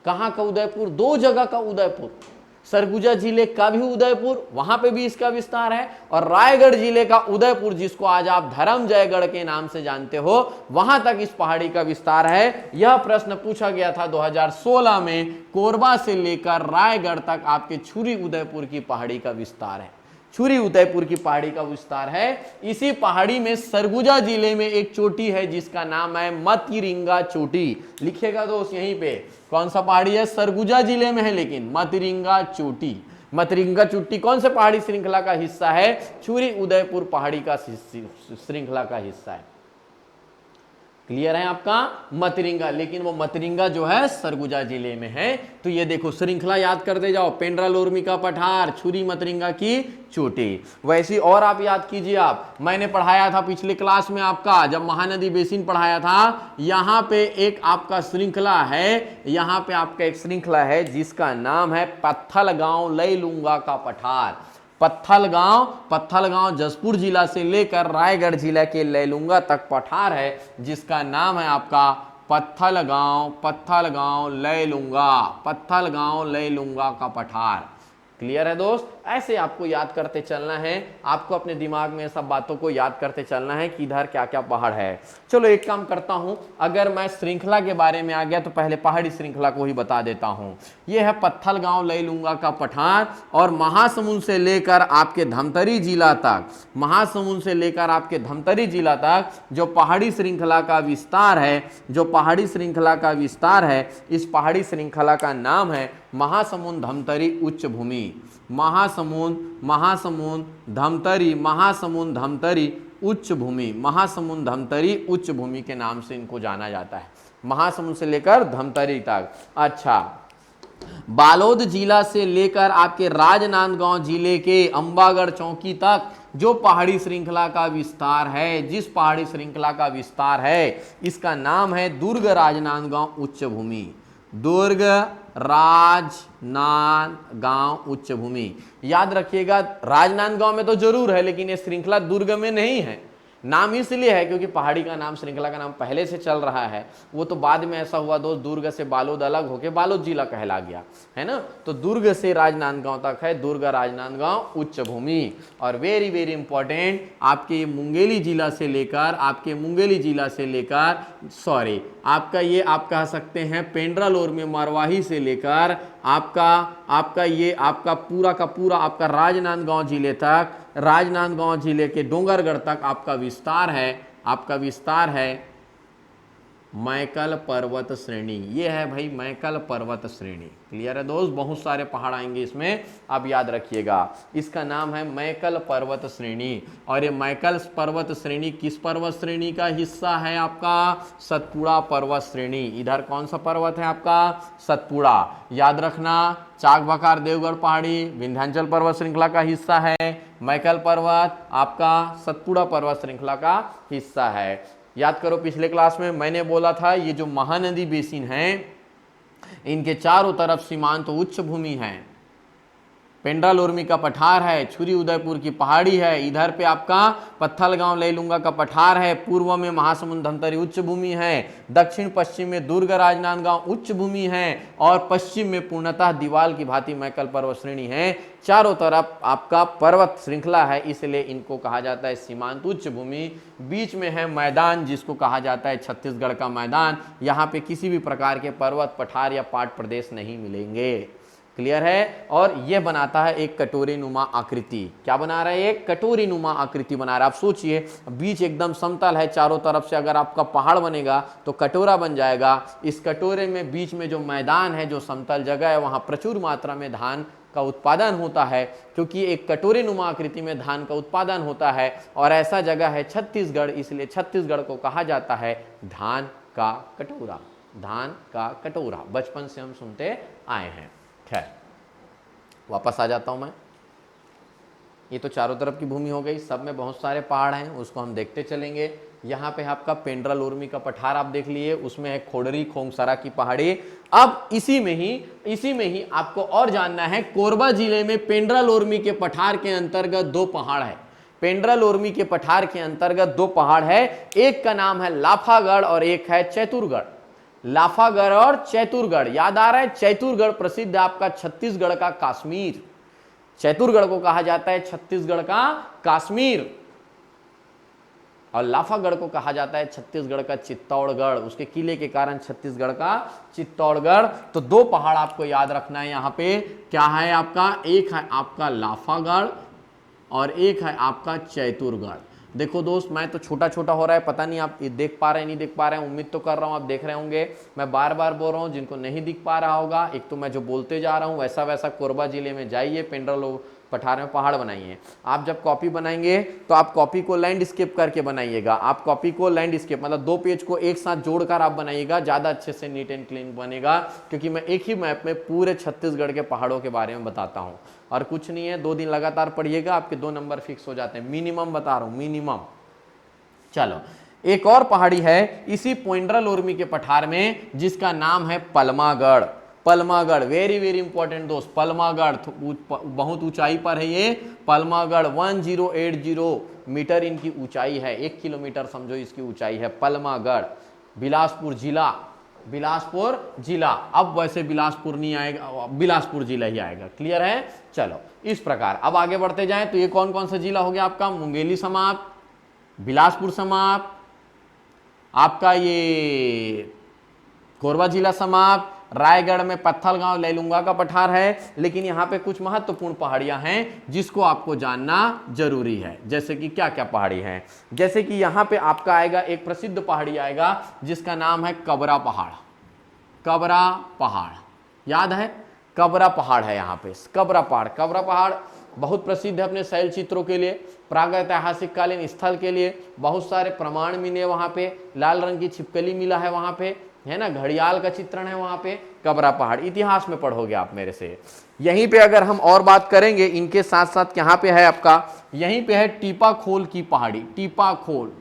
कहां का उदयपुर? 2 जगह का उदयपुर। सरगुजा जिले का भी उदयपुर, वहां पे भी इसका विस्तार है, और रायगढ़ जिले का उदयपुर, जिसको आज आप धर्मजयगढ़ के नाम से जानते हो, वहां तक इस पहाड़ी का विस्तार है। यह प्रश्न पूछा गया था 2016 में। कोरबा से लेकर रायगढ़ तक आपके छुरी उदयपुर की पहाड़ी का विस्तार है। छुरी उदयपुर की पहाड़ी का विस्तार है। इसी पहाड़ी में सरगुजा जिले में एक चोटी है जिसका नाम है मतिरिंगा चोटी। लिखिएगा दोस्त यहीं पे, कौन सा पहाड़ी है? सरगुजा जिले में है, लेकिन मतिरिंगा चोटी। मतिरिंगा चोटी कौन से पहाड़ी श्रृंखला का हिस्सा है? छुरी उदयपुर पहाड़ी का श्रृंखला का हिस्सा है। क्लियर है आपका? मतिरिंगा, लेकिन वो मतिरिंगा जो है सरगुजा जिले में है। तो ये देखो, श्रृंखला याद करते जाओ, पेंड्रा लोरमी का पठार, छुरी मतिरिंगा की चोटी। वैसी और आप याद कीजिए। आप, मैंने पढ़ाया था पिछले क्लास में आपका, जब महानदी बेसिन पढ़ाया था, यहां पे एक आपका श्रृंखला है, यहां पे आपका एक श्रृंखला है जिसका नाम है पत्थलगांव लैलूंगा का पठार। पत्थलगांव जसपुर जिला से लेकर रायगढ़ जिला के लैलूंगा तक पठार है जिसका नाम है आपका पत्थलगांव लैलूंगा का पठार। क्लियर है दोस्त? ऐसे आपको याद करते चलना है, आपको अपने दिमाग में सब बातों को याद करते चलना है कि इधर क्या क्या पहाड़ है। चलो एक काम करता हूं, अगर मैं श्रृंखला के बारे में आ गया तो पहले पहाड़ी श्रृंखला को ही बता देता हूं। यह है पत्थलगांव लैलूंगा का पठार, और महासमुंद से लेकर आपके धमतरी जिला तक, महासमुंद से लेकर आपके धमतरी जिला तक जो पहाड़ी श्रृंखला का विस्तार है, इस पहाड़ी श्रृंखला का नाम है महासमुंद धमतरी उच्च भूमि। महासमुंद धमतरी उच्च भूमि, महासमुंद धमतरी उच्च भूमि के नाम से इनको जाना जाता है, महासमुंद से लेकर धमतरी तक। अच्छा, बालोद जिला से लेकर आपके राजनांदगांव जिले के अंबागढ़ चौकी तक जो पहाड़ी श्रृंखला का विस्तार है, जिस पहाड़ी श्रृंखला का विस्तार है, इसका नाम है दुर्ग राजनांदगांव उच्च भूमि। दुर्ग राजनांदगांव उच्च भूमि। याद रखिएगा, राजनांदगांव में तो जरूर है, लेकिन ये श्रृंखला दुर्ग में नहीं है। नाम इसलिए है क्योंकि पहाड़ी का नाम, श्रृंखला का नाम पहले से चल रहा है। वो तो बाद में ऐसा हुआ दोस्त, दुर्ग से बालोद अलग होके बालोद जिला कहला गया, है ना। तो दुर्ग से राजनांदगांव तक है दुर्ग राजनांदगांव उच्च भूमि। और वेरी वेरी इंपॉर्टेंट, आपके मुंगेली जिला से लेकर आपका ये आप कह सकते हैं पेंड्रा लोरमी मरवाही से लेकर आपका पूरा का पूरा आपका राजनांदगांव जिले तक, राजनांदगांव जिले के डोंगरगढ़ तक आपका विस्तार है मैकल पर्वत श्रेणी। ये है भाई मैकल पर्वत श्रेणी। क्लियर है दोस्त? बहुत सारे पहाड़ आएंगे इसमें, आप याद रखिएगा। इसका नाम है मैकल पर्वत श्रेणी। और ये मैकल पर्वत श्रेणी किस पर्वत श्रेणी का हिस्सा है? आपका सतपुड़ा पर्वत श्रेणी। इधर कौन सा पर्वत है आपका? सतपुड़ा। याद रखना, चाक बकार देवगढ़ पहाड़ी विंध्याचल पर्वत श्रृंखला का हिस्सा है। मैकल पर्वत आपका सतपुड़ा पर्वत श्रृंखला का हिस्सा है। याद करो पिछले क्लास में मैंने बोला था ये जो महानदी बेसिन है इनके चारों तरफ सीमांत उच्च भूमि है। पेंड्रा लोरमी का पठार है, छुरी उदयपुर की पहाड़ी है, इधर पे आपका पत्थलगांव लेलुंगा का पठार है, पूर्व में महासमुंद धमतरी उच्च भूमि है, दक्षिण पश्चिम में दुर्ग राजनांदगांव उच्च भूमि है और पश्चिम में पूर्णतः दीवाल की भांति मैकल पर्वत श्रेणी है। चारों तरफ आपका पर्वत श्रृंखला है, इसलिए इनको कहा जाता है सीमांत उच्च भूमि। बीच में है मैदान जिसको कहा जाता है छत्तीसगढ़ का मैदान। यहाँ पे किसी भी प्रकार के पर्वत पठार या पाट प्रदेश नहीं मिलेंगे। क्लियर है। और यह बनाता है एक कटोरी नुमा आकृति। क्या बना रहा है? एक कटोरी नुमा आकृति बना रहा है। आप सोचिए बीच एकदम समतल है, चारों तरफ से अगर आपका पहाड़ बनेगा तो कटोरा बन जाएगा। इस कटोरे में बीच में जो मैदान है, जो समतल जगह है, वहां प्रचुर मात्रा में धान का उत्पादन होता है, क्योंकि एक कटोरी नुमा आकृति में धान का उत्पादन होता है और ऐसा जगह है छत्तीसगढ़, इसलिए छत्तीसगढ़ को कहा जाता है धान का कटोरा। धान का कटोरा बचपन से हम सुनते आए हैं। खैर वापस आ जाता हूं मैं। ये तो चारों तरफ की भूमि हो गई, सब में बहुत सारे पहाड़ हैं, उसको हम देखते चलेंगे। यहाँ पे आपका पेंड्रा लोरमी का पठार आप देख लिए, उसमें है खोडरी खोंगसरा की पहाड़ी। अब इसी में ही आपको और जानना है, कोरबा जिले में पेंड्रा लोरमी के पठार के अंतर्गत दो पहाड़ है। पेंड्रा लोरमी के पठार के अंतर्गत दो पहाड़ है, एक का नाम है लाफागढ़ और एक है चैतुरगढ़। लाफागढ़ और चैतुरगढ़, याद आ रहा है? चैतुरगढ़ प्रसिद्ध आपका छत्तीसगढ़ का काश्मीर। चैतुरगढ़ को कहा जाता है छत्तीसगढ़ का काश्मीर और लाफागढ़ को कहा जाता है छत्तीसगढ़ का चित्तौड़गढ़। उसके किले के कारण छत्तीसगढ़ का चित्तौड़गढ़। तो दो पहाड़ आपको याद रखना है। यहाँ पे क्या है आपका? एक है आपका लाफागढ़ और एक है आपका चैतुरगढ़। देखो दोस्त, मैं तो छोटा छोटा हो रहा है, पता नहीं आप देख पा रहे हैं नहीं देख पा रहे हैं, उम्मीद तो कर रहा हूं आप देख रहे होंगे। मैं बार बार बोल रहा हूं, जिनको नहीं दिख पा रहा होगा, एक तो मैं जो बोलते जा रहा हूं वैसा वैसा कोरबा जिले में जाइए, पेंड्रा पठार में पहाड़ बनाइए। आप जब कॉपी बनाएंगे तो आप कॉपी को लैंडस्केप करके बनाइएगा। आप कॉपी को लैंडस्केप मतलब दो पेज को एक साथ जोड़कर आप बनाइएगा, ज्यादा अच्छे से नीट एंड क्लीन बनेगा, क्योंकि मैं एक ही मैप में पूरे छत्तीसगढ़ के पहाड़ों के बारे में बताता हूं। और कुछ नहीं है, 2 दिन लगातार पढ़िएगा, आपके 2 नंबर फिक्स हो जाते हैं, मिनिमम बता रहा हूं, मिनिमम। चलो, एक और पहाड़ी है इसी पेंड्रा लोरमी के पठार में जिसका नाम है Palamagarh. Palamagarh very very important दोस्त। पलमागढ़ बहुत ऊंचाई पर है ये पलमागढ़। 1080 मीटर इनकी ऊंचाई है, 1 किलोमीटर समझो इसकी ऊंचाई है। पलमागढ़ बिलासपुर जिला, बिलासपुर जिला। अब वैसे बिलासपुर नहीं आएगा, बिलासपुर जिला ही आएगा। क्लियर है? चलो इस प्रकार अब आगे बढ़ते जाएं तो ये कौन कौन सा जिला हो गया आपका? मुंगेली समाप्त, बिलासपुर समाप्त, आपका ये कोरबा जिला समाप्त, रायगढ़ में पत्थलगांव लेलुंगा का पठार है। लेकिन यहाँ पे कुछ महत्वपूर्ण पहाड़ियां हैं जिसको आपको जानना जरूरी है। जैसे कि क्या क्या पहाड़ी हैं? जैसे कि यहाँ पे आपका आएगा एक प्रसिद्ध पहाड़ी आएगा जिसका नाम है कबरा पहाड़। कबरा पहाड़ याद है? कबरा पहाड़ है यहाँ पे, कबरा पहाड़। कबरा पहाड़ बहुत प्रसिद्ध है अपने शैल चित्रों के लिए, प्रागैतिहासिक कालीन स्थल के लिए। बहुत सारे प्रमाण मिले वहां पे, लाल रंग की छिपकली मिला है वहां पे, है ना, घड़ियाल का चित्रण है वहां पे। कबरा पहाड़ इतिहास में पढ़ोगे आप मेरे से। यहीं पे अगर हम और बात करेंगे इनके साथ साथ, यहाँ पे है आपका, यहीं पे है टीपा खोल की पहाड़ी, टीपा खोल।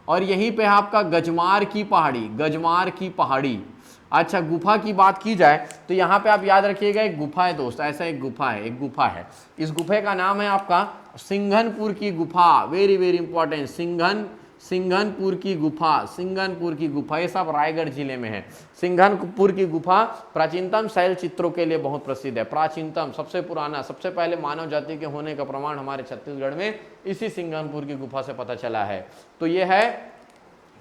और यहीं पे है आपका गजमार की पहाड़ी, गजमार की पहाड़ी। अच्छा, गुफा की बात की जाए तो यहाँ पे आप याद रखिएगा एक गुफा है दोस्त, ऐसा एक गुफा है, एक गुफा है। इस गुफे का नाम है आपका सिंघनपुर की गुफा। वेरी वेरी इंपॉर्टेंट, सिंघनपुर की गुफा, सिंघनपुर की गुफा। ये सब रायगढ़ जिले में है। सिंघनपुर की गुफा प्राचीनतम शैल चित्रों के लिए बहुत प्रसिद्ध है। प्राचीनतम, सबसे पुराना, सबसे पहले मानव जाति के होने का प्रमाण हमारे छत्तीसगढ़ में इसी सिंघनपुर की गुफा से पता चला है। तो ये है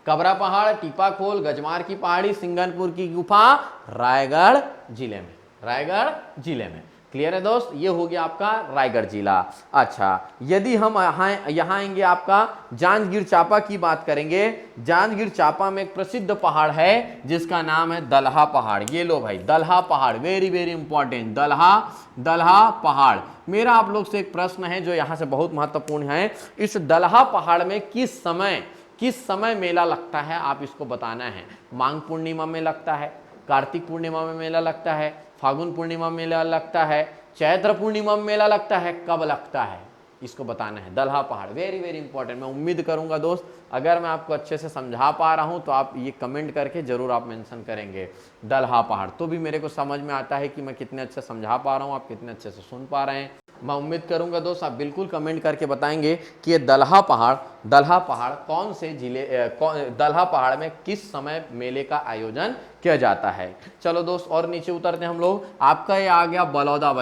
कबरा पहाड़, टीपा खोल, गजमार की पहाड़ी, सिंघनपुर की गुफा, रायगढ़ जिले में, रायगढ़ जिले में। क्लियर है दोस्त? ये हो गया आपका रायगढ़ जिला। अच्छा, यदि हम यहाँ आएंगे आपका जांजगीर चांपा की बात करेंगे। जांजगीर चांपा में एक प्रसिद्ध पहाड़ है जिसका नाम है दलहा पहाड़। ये लो भाई, दलहा पहाड़, वेरी वेरी इंपॉर्टेंट, दलहा पहाड़। मेरा आप लोग से एक प्रश्न है जो यहाँ से बहुत महत्वपूर्ण है। इस दलहा पहाड़ में किस समय मेला लगता है, आप इसको बताना है। माघ पूर्णिमा में लगता है, कार्तिक पूर्णिमा में मेला लगता है, फागुन पूर्णिमा में मेला लगता है, चैत्र पूर्णिमा में मेला लगता है, कब लगता है इसको बताना है। दलहा पहाड़ वेरी वेरी इंपॉर्टेंट। मैं उम्मीद करूंगा दोस्त अगर मैं आपको अच्छे से समझा पा रहा हूं तो आप ये कमेंट करके जरूर आप मेंशन करेंगे दलहा पहाड़, तो भी मेरे को समझ में आता है कि मैं कितने अच्छे समझा पा रहा हूं, आप कितने अच्छे से सुन पा रहे हैं। मैं उम्मीद करूंगा दोस्त आप बिल्कुल कमेंट करके बताएंगे कि ये दलहा पहाड़ कौन से जिले, दलहा पहाड़ में किस समय मेले का आयोजन किया जाता है। चलो दोस्त और नीचे उतरते हैं हम लोग। आपका ये आ गया बलौदा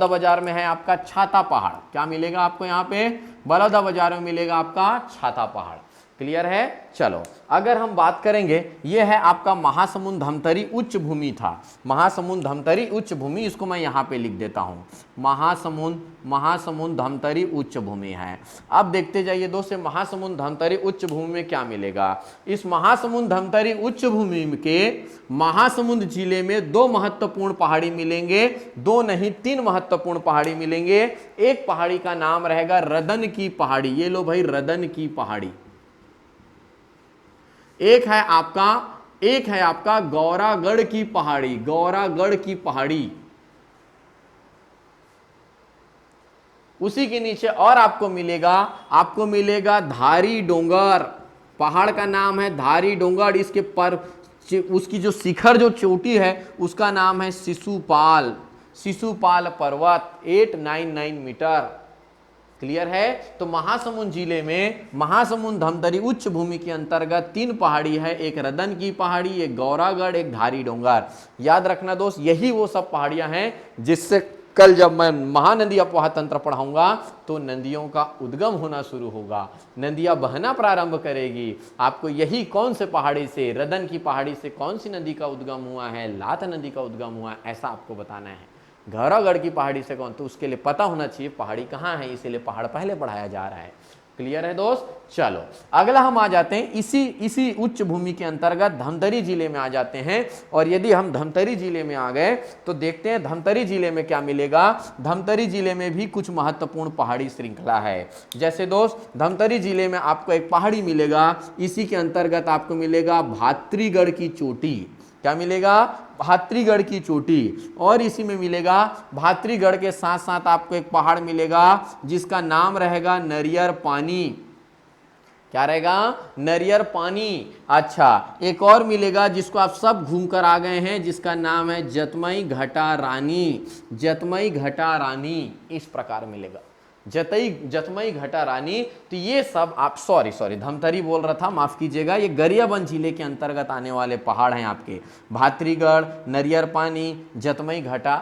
बाजार में है आपका छाता पहाड़। क्या मिलेगा आपको यहाँ पे? बलौदा बाजार में मिलेगा आपका छाता पहाड़। क्लियर है? चलो अगर हम बात करेंगे, ये है आपका महासमुंद धमतरी उच्च भूमि था। महासमुंद धमतरी उच्च भूमि, इसको मैं यहाँ पे लिख देता हूँ, महासमुंद धमतरी उच्च भूमि है। अब देखते जाइए दोस्तों महासमुंद धमतरी उच्च भूमि में क्या मिलेगा। इस महासमुंद धमतरी उच्च भूमि के महासमुंद जिले में 2 महत्वपूर्ण पहाड़ी मिलेंगे, 2 नहीं 3 महत्वपूर्ण पहाड़ी मिलेंगे। एक पहाड़ी का नाम रहेगा रदन की पहाड़ी, ये लो भाई रदन की पहाड़ी। एक है आपका गौरागढ़ की पहाड़ी, उसी के नीचे और आपको मिलेगा धारी डोंगर। पहाड़ का नाम है धारी डोंगर, इसके पर उसकी जो शिखर जो चोटी है उसका नाम है शिशुपाल पर्वत 899 मीटर। क्लियर है? तो महासमुंद जिले में महासमुंद धमतरी उच्च भूमि के अंतर्गत 3 पहाड़ी है, एक रदन की पहाड़ी, एक गौरागढ़, एक धारी डोंगर। याद रखना दोस्त यही वो सब पहाड़ियां हैं जिससे कल जब मैं महानदी अपवाह तंत्र पढ़ाऊंगा तो नदियों का उद्गम होना शुरू होगा, नदियां बहना प्रारंभ करेगी। आपको यही कौन से पहाड़ी से, रदन की पहाड़ी से कौन सी नदी का उद्गम हुआ है, लात नदी का उद्गम हुआ है, ऐसा आपको बताना है। गौरागढ़ की पहाड़ी से कौन, तो उसके लिए पता होना चाहिए पहाड़ी कहाँ है, इसीलिए पहाड़ पहले पढ़ाया जा रहा है। क्लियर है दोस्त? चलो अगला हम आ जाते हैं इसी उच्च भूमि के अंतर्गत धमतरी जिले में आ जाते हैं। और यदि हम धमतरी जिले में आ गए तो देखते हैं धमतरी जिले में क्या मिलेगा। धमतरी जिले में भी कुछ महत्वपूर्ण पहाड़ी श्रृंखला है। जैसे दोस्त धमतरी जिले में आपको एक पहाड़ी मिलेगा, इसी के अंतर्गत आपको मिलेगा भातृगढ़ की चोटी। क्या मिलेगा? भातृगढ़ की चोटी। और इसी में मिलेगा भातृगढ़ के साथ साथ आपको एक पहाड़ मिलेगा जिसका नाम रहेगा नरियर पानी। क्या रहेगा? नरियर पानी। अच्छा एक और मिलेगा जिसको आप सब घूम कर आ गए हैं, जिसका नाम है जतमई घटा रानी। इस प्रकार मिलेगा जतमई घटा रानी। तो ये सब आप सॉरी धमतरी बोल रहा था, माफ कीजिएगा, ये गरियाबंद जिले के अंतर्गत आने वाले पहाड़ हैं आपके। भातृगढ़, नरियर पानी, जतमई घटा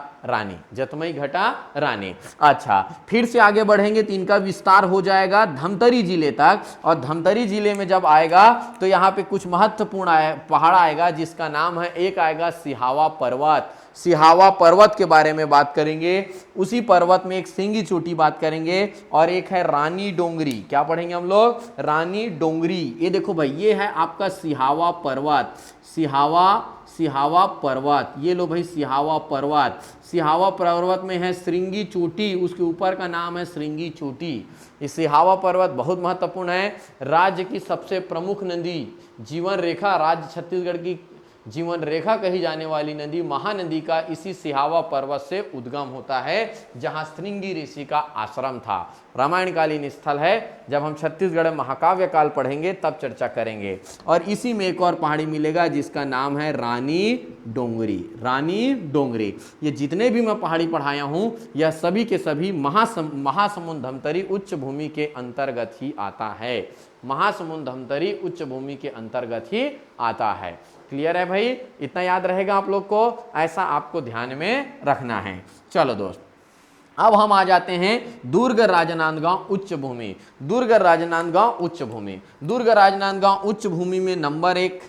रानी। अच्छा फिर से आगे बढ़ेंगे तो इनका विस्तार हो जाएगा धमतरी जिले तक। और धमतरी जिले में जब आएगा तो यहाँ पे कुछ महत्वपूर्ण पहाड़ आएगा जिसका नाम है, एक आएगा सिहावा पर्वत के बारे में बात करेंगे। उसी पर्वत में एक सिंगी चोटी बात करेंगे और एक है रानी डोंगरी। क्या पढ़ेंगे हम लोग? रानी डोंगरी। ये देखो भाई ये है आपका सिहावा पर्वत। ये लो भाई सिहावा पर्वत में है श्रृंगी चोटी, उसके ऊपर का नाम है श्रृंगी चोटी। ये सिहावा पर्वत बहुत महत्वपूर्ण है। राज्य की सबसे प्रमुख नदी जीवन रेखा, राज्य छत्तीसगढ़ की जीवन रेखा कही जाने वाली नदी महानदी का इसी सिहावा पर्वत से उद्गम होता है, जहां श्रृंगी ऋषि का आश्रम था। रामायणकालीन स्थल है। जब हम छत्तीसगढ़ महाकाव्य काल पढ़ेंगे तब चर्चा करेंगे। और इसी में एक और पहाड़ी मिलेगा जिसका नाम है रानी डोंगरी। ये जितने भी मैं पहाड़ी पढ़ाया हूं यह सभी के सभी महासमुंद धमतरी उच्च भूमि के अंतर्गत ही आता है। महासमुंद धमतरी उच्च भूमि के अंतर्गत ही आता है। क्लियर है भाई? इतना याद रहेगा आप लोग को, ऐसा आपको ध्यान में रखना है। चलो दोस्त अब हम आ जाते हैं दुर्ग राजनांदगांव उच्च भूमि। दुर्ग राजनांदगांव उच्च भूमि में नंबर 1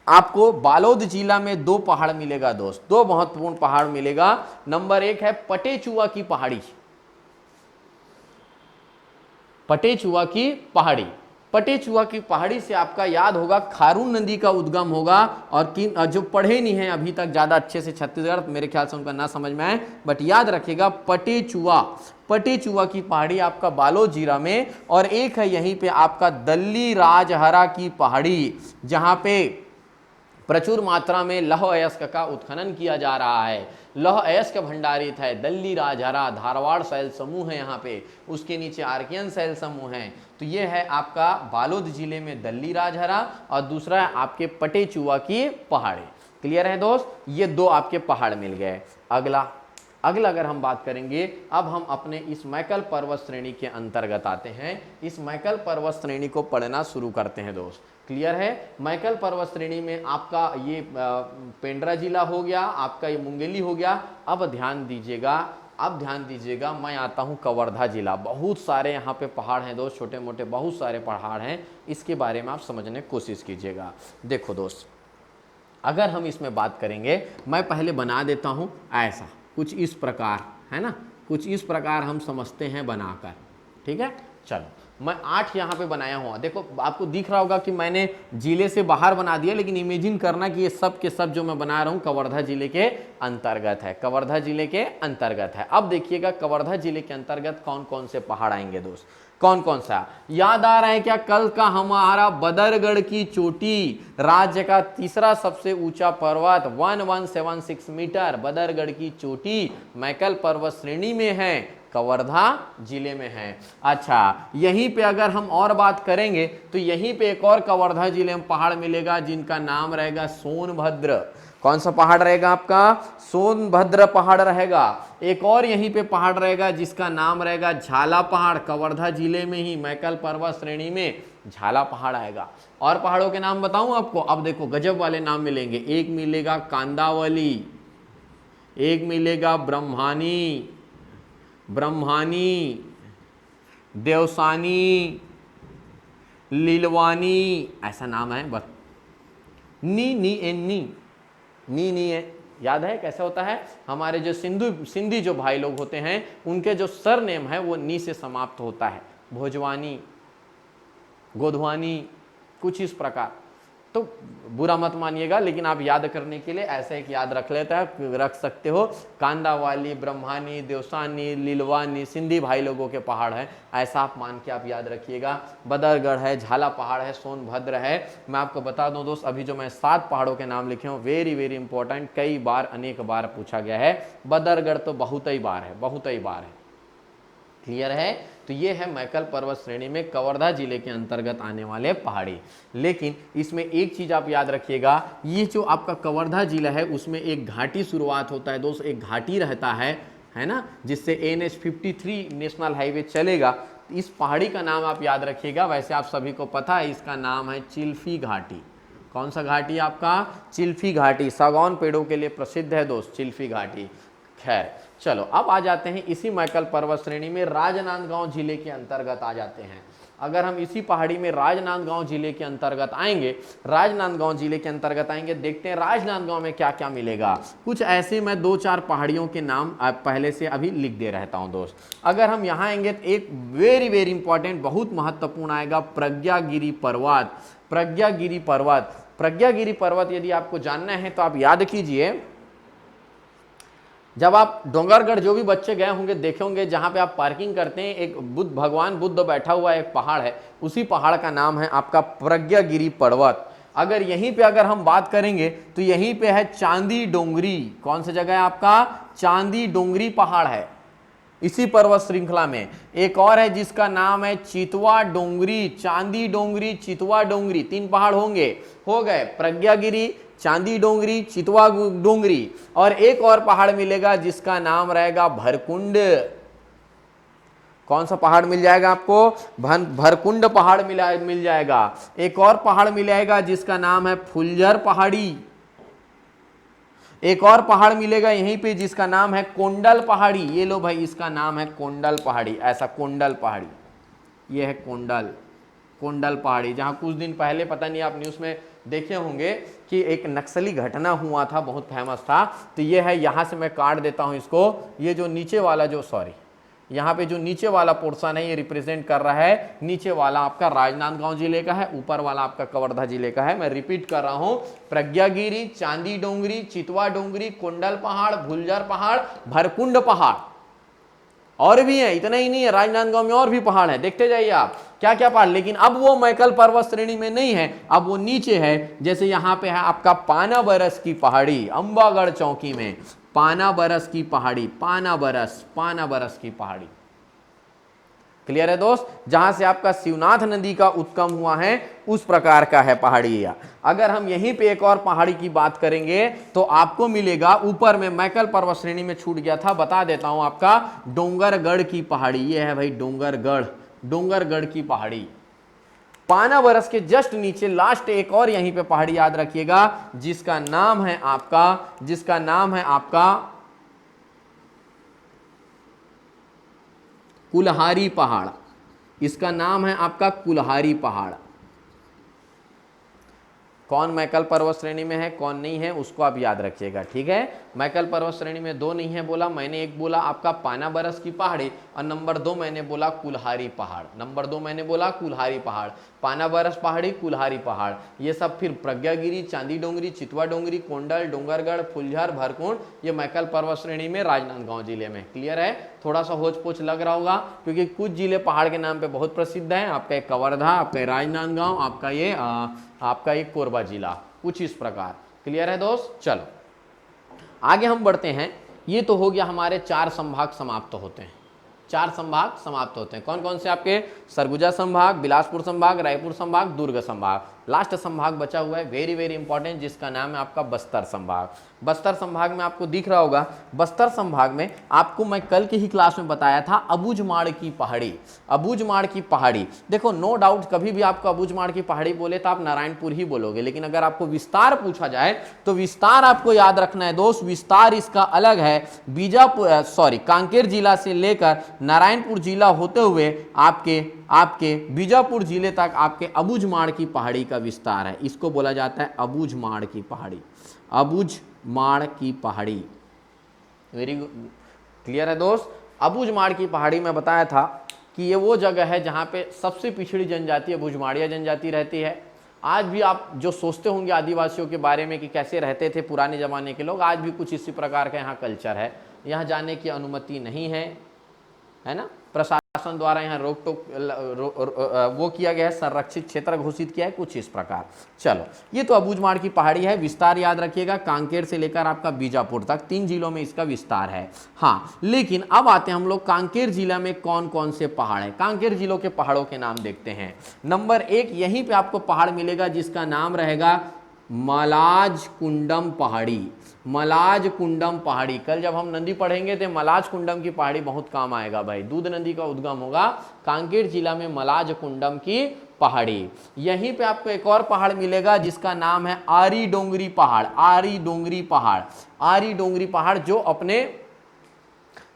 आपको बालोद जिला में 2 पहाड़ मिलेगा दोस्त, 2 महत्वपूर्ण पहाड़ मिलेगा। नंबर 1 है पटेचुआ की पहाड़ी से आपका याद होगा खारून नदी का उद्गम होगा। और जो पढ़े नहीं हैं अभी तक ज़्यादा अच्छे से छत्तीसगढ़, मेरे ख्याल से उनका ना समझ में आए, बट याद रखिएगा पटेचुआ की पहाड़ी आपका बालोद जिला में। और एक है यहीं पे आपका दल्ली राजहरा की पहाड़ी, जहां पे प्रचुर मात्रा में लौह अयस्क का उत्खनन किया जा रहा है। लौह अयस्क भंडारित है। दल्ली राजहरा धारवाड़ शैल समूह है यहाँ पे, उसके नीचे आर्कियन शैल समूह है। तो ये है आपका बालोद जिले में दल्ली राजहरा और दूसरा है आपके पटेचुआ की पहाड़ी। क्लियर है दोस्त, ये दो आपके पहाड़ मिल गए। अगला अगर हम बात करेंगे, अब हम अपने इस मैकल पर्वत श्रेणी के अंतर्गत आते हैं। इस मैकल पर्वत श्रेणी को पढ़ना शुरू करते हैं दोस्त। क्लियर है, मैकल पर्वत श्रेणी में आपका ये पेंड्रा जिला हो गया, आपका ये मुंगेली हो गया। अब ध्यान दीजिएगा, मैं आता हूँ कवर्धा जिला। बहुत सारे यहाँ पे पहाड़ हैं दोस्त, छोटे मोटे बहुत सारे पहाड़ हैं, इसके बारे में आप समझने की कोशिश कीजिएगा। देखो दोस्त, अगर हम इसमें बात करेंगे, मैं पहले बना देता हूँ ऐसा कुछ इस प्रकार, है ना, कुछ इस प्रकार हम समझते हैं बनाकर। ठीक है, चलो मैं 8 यहाँ पे बनाया हुआ। देखो आपको दिख रहा होगा कि मैंने जिले से बाहर बना दिया, लेकिन इमेजिन करना कि ये सब के सब जो मैं बना रहा हूँ कवर्धा जिले के अंतर्गत है, कवर्धा जिले के अंतर्गत है। अब देखिएगा कवर्धा जिले के अंतर्गत कौन कौन से पहाड़ आएंगे दोस्त, कौन कौन सा याद आ रहा है क्या? कल का हमारा बदरगढ़ की चोटी, राज्य का तीसरा सबसे ऊंचा पर्वत 1176 मीटर, बदरगढ़ की चोटी मैकल पर्वत श्रेणी में है, कवर्धा जिले में है। अच्छा, यहीं पे अगर हम और बात करेंगे तो यहीं पे एक और कवर्धा जिले में पहाड़ मिलेगा जिनका नाम रहेगा सोनभद्र। कौन सा पहाड़ रहेगा आपका? सोनभद्र पहाड़ रहेगा। एक और यहीं पे पहाड़ रहेगा जिसका नाम रहेगा झाला पहाड़, कवर्धा जिले में ही मैकल पर्वत श्रेणी में झाला पहाड़ आएगा। और पहाड़ों के नाम बताऊं आपको? अब देखो गजब वाले नाम मिलेंगे। एक मिलेगा कांदावली, एक मिलेगा ब्रह्मानी, देवसानी, लीलवानी, ऐसा नाम है। बस नी है, याद है कैसे होता है? हमारे जो सिंधी जो भाई लोग होते हैं उनके जो सरनेम है वो नी से समाप्त होता है। भोजवानी, गोधवानी, कुछ इस प्रकार। तो बुरा मत मानिएगा, लेकिन आप याद करने के लिए ऐसे एक याद रख सकते हो। कांदावाली, ब्रह्मानी, देवसानी, लीलवानी सिंधी भाई लोगों के पहाड़ है, ऐसा आप मान के आप याद रखिएगा। बदरगढ़ है, झाला पहाड़ है, सोनभद्र है। मैं आपको बता दूं दोस्त, अभी जो मैं 7 पहाड़ों के नाम लिखे हूँ, वेरी वेरी इंपॉर्टेंट, कई बार अनेक बार पूछा गया है। बदरगढ़ तो बहुत ही बार है। क्लियर है? तो ये है मैकल पर्वत श्रेणी में कवर्धा जिले के अंतर्गत आने वाले पहाड़ी। लेकिन इसमें एक चीज आप याद रखिएगा, ये जो आपका कवर्धा जिला है उसमें एक घाटी शुरुआत होता है दोस्त, एक घाटी रहता है ना, जिससे NH-53 नेशनल हाईवे चलेगा। इस पहाड़ी का नाम आप याद रखिएगा। वैसे आप सभी को पता है इसका नाम है चिल्फी घाटी। कौन सा घाटी आपका? चिल्फी घाटी। सागौन पेड़ों के लिए प्रसिद्ध है दोस्त चिल्फी घाटी। खैर चलो, अब आ जाते हैं इसी मैकल पर्वत श्रेणी में राजनांदगांव जिले के अंतर्गत आ जाते हैं। अगर हम इसी पहाड़ी में राजनांदगांव जिले के अंतर्गत आएंगे, देखते हैं राजनांदगांव में क्या क्या मिलेगा। कुछ ऐसे मैं 2-4 पहाड़ियों के नाम पहले से अभी लिख दे रहता हूं दोस्त। अगर हम यहाँ आएंगे तो एक वेरी वेरी इंपॉर्टेंट, बहुत महत्वपूर्ण आएगा प्रज्ञागिरी पर्वत। यदि आपको जानना है तो आप याद कीजिए, जब आप डोंगरगढ़, जो भी बच्चे गए होंगे देखे होंगे, जहां पे आप पार्किंग करते हैं, एक भगवान बुद्ध बैठा हुआ एक पहाड़ है, उसी पहाड़ का नाम है आपका प्रज्ञागिरी पर्वत। अगर यहीं पे अगर हम बात करेंगे तो यहीं पे है चांदी डोंगरी। कौन सा जगह है आपका? चांदी डोंगरी पहाड़ है इसी पर्वत श्रृंखला में। एक और है जिसका नाम है चितवा डोंगरी, चांदी डोंगरी, चितवा डोंगरी, 3 पहाड़ हो गए प्रज्ञागिरी, चांदी डोंगरी, चितवा डोंगरी। और एक और पहाड़ मिलेगा जिसका नाम रहेगा भरकुंड। कौन सा पहाड़ मिल जाएगा आपको? भरकुंड पहाड़ मिल जाएगा। एक और पहाड़ मिलेगा जिसका नाम है फुलझर पहाड़ी। एक और पहाड़ मिलेगा यहीं पे जिसका नाम है कोंडल पहाड़ी। ये लो भाई, इसका नाम है कोंडल पहाड़ी। ऐसा कोंडल पहाड़ी, ये है कोंडल पहाड़ी, जहां कुछ दिन पहले पता नहीं आप न्यूज़ में देखे होंगे कि एक नक्सली घटना हुआ था, बहुत फेमस था। तो ये है, यहां से मैं काट देता हूं इसको। ये जो नीचे वाला यहाँ पे जो नीचे वाला पोर्शन है ये रिप्रेजेंट कर रहा है, नीचे वाला आपका राजनांदगांव जिले का है, ऊपर वाला आपका कवर्धा जिले का है। मैं रिपीट कर रहा हूं, प्रज्ञागिरी, चांदी डोंगरी, चितवा डोंगरी, कोंडल पहाड़, फुलझर पहाड़, भरकुंड पहाड़, और भी है, इतना ही नहीं है, राजनांदगांव में और भी पहाड़ है, देखते जाइए आप। क्या क्या पहाड़, लेकिन अब वो मैकल पर्वत श्रेणी में नहीं है, अब वो नीचे है। जैसे यहां पे है आपका पानाबरस की पहाड़ी, अंबागढ़ चौकी में पानाबरस की पहाड़ी, पानाबरस की पहाड़ी। क्लियर है दोस्त, जहां से आपका शिवनाथ नदी का उद्गम हुआ है उस प्रकार का है पहाड़ी एरिया। अगर हम यहीं पे एक और पहाड़ी की बात करेंगे तो आपको मिलेगा ऊपर में, मैकल पर्वत श्रेणी में छूट गया था, बता देता हूं, आपका डोंगरगढ़ की पहाड़ी। ये है भाई डोंगरगढ़ की पहाड़ी। पानाबरस के जस्ट नीचे लास्ट एक और यहीं पे पहाड़ी याद रखिएगा, जिसका नाम है आपका कुल्हारी पहाड़। इसका नाम है आपका कुल्हारी पहाड़। कौन मैकल पर्वत श्रेणी में है, कौन नहीं है, उसको आप याद रखिएगा, ठीक है। मैकल पर्वत श्रेणी में 2 नहीं है बोला मैंने, एक बोला आपका पानाबरस की पहाड़ी, और नंबर 2 मैंने बोला कुल्हारी पहाड़। पानाबरस पहाड़ी, कुल्हारी पहाड़, ये सब फिर प्रज्ञागिरी, चांदी डोंगरी, चितवा डोंगरी, कोंडल, डोंगरगढ़, फुलझर, भरकुंड, ये मैकल पर्वत श्रेणी में राजनांदगांव जिले में। क्लियर है, थोड़ा सा होच पोच लग रहा होगा क्योंकि कुछ जिले पहाड़ के नाम पे बहुत प्रसिद्ध हैं। आपका एक कवर्धा, आपका राजनांदगांव, आपका एक कोरबा जिला, कुछ इस प्रकार। क्लियर है दोस्त, चलो आगे हम बढ़ते हैं। ये तो हो गया, हमारे 4 संभाग समाप्त होते हैं। 4 संभाग समाप्त होते हैं। कौन कौन से आपके, सरगुजा संभाग, बिलासपुर संभाग, रायपुर संभाग, दुर्ग संभाग। लास्ट संभाग बचा हुआ है, वेरी वेरी इंपॉर्टेंट, जिसका नाम है आपका बस्तर संभाग। बस्तर संभाग में आपको दिख रहा होगा, बस्तर संभाग में आपको मैं कल की ही क्लास में बताया था अबूझमाड़ की पहाड़ी। देखो नो डाउट, कभी भी आपको अबूझमाड़ की पहाड़ी बोले तो आप नारायणपुर ही बोलोगे, लेकिन अगर आपको विस्तार पूछा जाए तो विस्तार आपको याद रखना है दोस्त। विस्तार इसका अलग है, कांकेर जिला से लेकर नारायणपुर जिला होते हुए आपके बीजापुर जिले तक आपके अबूझमाड़ की पहाड़ी का विस्तार है। इसको बोला जाता है अबूझमाड़ की पहाड़ी। वेरी गुड, क्लियर है दोस्त। अबूझमाड़ की पहाड़ी में बताया था कि ये वो जगह है जहां पे सबसे पिछड़ी जनजाति अबूझमाड़िया जनजाति रहती है। आज भी आप जो सोचते होंगे आदिवासियों के बारे में कि कैसे रहते थे पुराने जमाने के लोग, आज भी कुछ इसी प्रकार का यहाँ कल्चर है। यहाँ जाने की अनुमति नहीं है ना, प्रशासन द्वारा यहाँ रोक टोक वो किया गया है, संरक्षित क्षेत्र घोषित किया है, कुछ इस प्रकार। चलो, ये तो अबूझमाड़ की पहाड़ी है। विस्तार याद रखिएगा, कांकेर से लेकर आपका बीजापुर तक 3 जिलों में इसका विस्तार है। हाँ, लेकिन अब आते हैं हम लोग कांकेर जिला में कौन कौन से पहाड़ है। कांकेर जिलों के पहाड़ों के नाम देखते हैं। नंबर 1 यहीं पे आपको पहाड़ मिलेगा जिसका नाम रहेगा मलाज कुंडम पहाड़ी। कल जब हम नदी पढ़ेंगे तो मलाज कुंडम की पहाड़ी बहुत काम आएगा भाई। दूध नदी का उद्गम होगा कांकेर जिला में मलाज कुंडम की पहाड़ी। यहीं पे आपको एक और पहाड़ मिलेगा जिसका नाम है आरी डोंगरी पहाड़,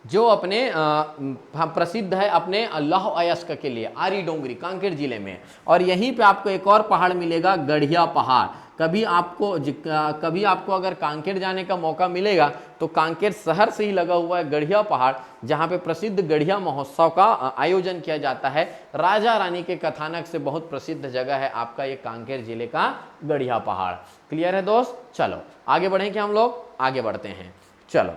जो अपने प्रसिद्ध है अपने लौह अयस्क के लिए, आरी डोंगरी कांकेर जिले में। और यहीं पे आपको एक और पहाड़ मिलेगा गढ़िया पहाड़। कभी आपको अगर कांकेर जाने का मौका मिलेगा तो कांकेर शहर से ही लगा हुआ है गढ़िया पहाड़, जहां पे प्रसिद्ध गढ़िया महोत्सव का आयोजन किया जाता है। राजा रानी के कथानक से बहुत प्रसिद्ध जगह है आपका ये कांकेर जिले का गढ़िया पहाड़। क्लियर है दोस्त, चलो आगे बढ़ें क्या हम लोग, आगे बढ़ते हैं। चलो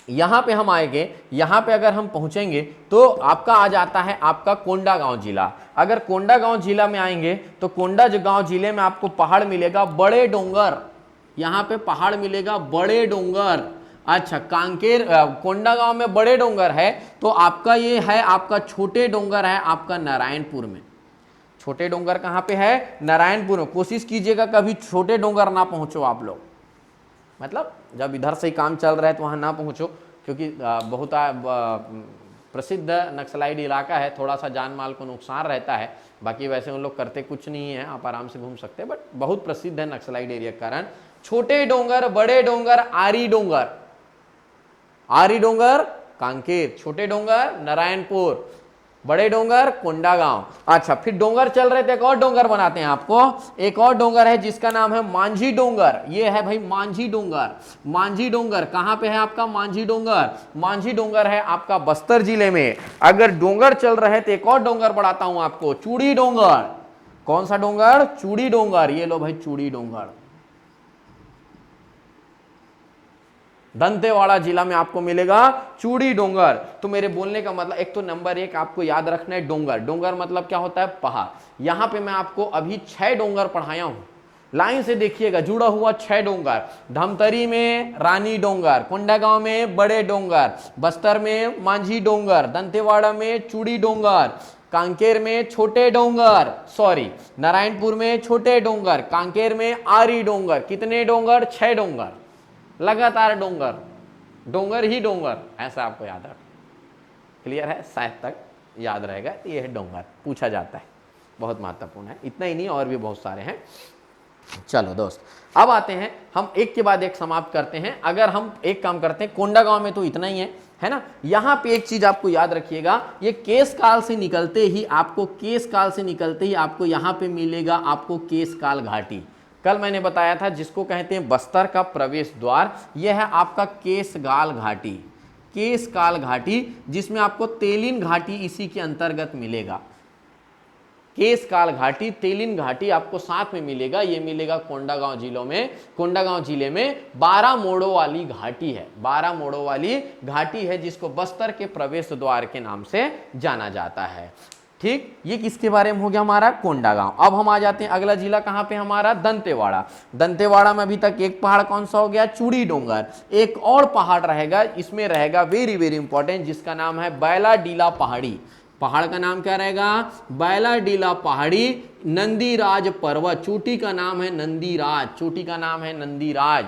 यहां पे हम आएंगे, यहां पे अगर हम पहुंचेंगे तो आपका आ जाता है आपका कोंडागांव जिला। अगर कोंडागांव जिला में आएंगे तो कोंडागांव जिले में आपको पहाड़ मिलेगा बड़े डोंगर। यहां पे पहाड़ मिलेगा बड़े डोंगर। अच्छा, कोंडागांव में बड़े डोंगर है तो आपका ये है, आपका छोटे डोंगर है आपका नारायणपुर में। छोटे डोंगर कहां पे है, नारायणपुर में। कोशिश कीजिएगा कभी छोटे डोंगर ना पहुंचो आप लोग, मतलब जब इधर से ही काम चल रहा है तो वहाँ ना पहुँचो, क्योंकि बहुत प्रसिद्ध नक्सलाइट इलाका है, थोड़ा सा जान माल को नुकसान रहता है। बाकी वैसे उन लोग करते कुछ नहीं है, आप आराम से घूम सकते हैं, बट बहुत प्रसिद्ध है नक्सलाइट एरिया के कारण। छोटे डोंगर, बड़े डोंगर, आरी डोंगर कांकेर, छोटे डोंगर नारायणपुर, बड़े डोंगर कोंडागांव। अच्छा, फिर डोंगर चल रहे थे, एक और डोंगर बनाते हैं आपको। एक और डोंगर है जिसका नाम है मांझी डोंगर। ये है भाई मांझी डोंगर कहां पे है आपका मांझी डोंगर है आपका बस्तर जिले में। अगर डोंगर चल रहे थे, एक और डोंगर बढ़ाता हूं आपको, चूड़ी डोंगर। कौन सा डोंगर, चूड़ी डोंगर। ये लो भाई चूड़ी डोंगर। दंतेवाड़ा जिला में आपको मिलेगा चूड़ी डोंगर। तो मेरे बोलने का मतलब एक तो नंबर 1 आपको याद रखना है डोंगर। डोंगर मतलब क्या होता है? पहाड़। यहां पे मैं आपको अभी 6 डोंगर पढ़ाया हूं, लाइन से देखिएगा, जुड़ा हुआ 6 डोंगर। धमतरी में रानी डोंगर, कोंडागांव में बड़े डोंगर, बस्तर में मांझी डोंगर, दंतेवाड़ा में चूड़ी डोंगर, कांकेर में छोटे डोंगर, सॉरी नारायणपुर में छोटे डोंगर, कांकेर में आरी डोंगर। कितने डोंगर? 6 डोंगर, लगातार डोंगर, डोंगर ही डोंगर, ऐसा आपको याद रखना। क्लियर है? शायद तक याद रहेगा। ये है डोंगर, पूछा जाता है, बहुत महत्वपूर्ण है। इतना ही नहीं, और भी बहुत सारे हैं। चलो दोस्त, अब आते हैं, हम एक के बाद एक समाप्त करते हैं। अगर हम एक काम करते हैं, कोंडागांव में तो इतना ही है ना। यहां पे एक चीज आपको याद रखिएगा, ये केस काल से निकलते ही आपको यहां पे मिलेगा आपको केसकाल घाटी। कल मैंने बताया था जिसको कहते हैं बस्तर का प्रवेश द्वार, यह है आपका केसगाल घाटी, केसकाल घाटी, जिसमें आपको तेलिन घाटी इसी के अंतर्गत मिलेगा। केसकाल घाटी, तेलिन घाटी आपको साथ में मिलेगा। ये मिलेगा कोंडागांव जिलों में। कोंडागांव जिले में 12 मोड़ों वाली घाटी है, 12 मोड़ों वाली घाटी है, जिसको बस्तर के प्रवेश द्वार के नाम से जाना जाता है। ठीक, ये किसके बारे में हो गया? हमारा कोंडागांव। अब हम आ जाते हैं, अगला जिला कहां पे? हमारा दंतेवाड़ा। दंतेवाड़ा में अभी तक एक पहाड़ कौन सा हो गया? चूड़ी डोंगर। एक और पहाड़ रहेगा, इसमें रहेगा वेरी वेरी इंपॉर्टेंट, जिसका नाम है बैलाडीला पहाड़ी। पहाड़ का नाम क्या रहेगा? बैलाडीला पहाड़ी। नंदीराज पर्वत, चोटी का नाम है नंदीराज, चोटी का नाम है नंदीराज।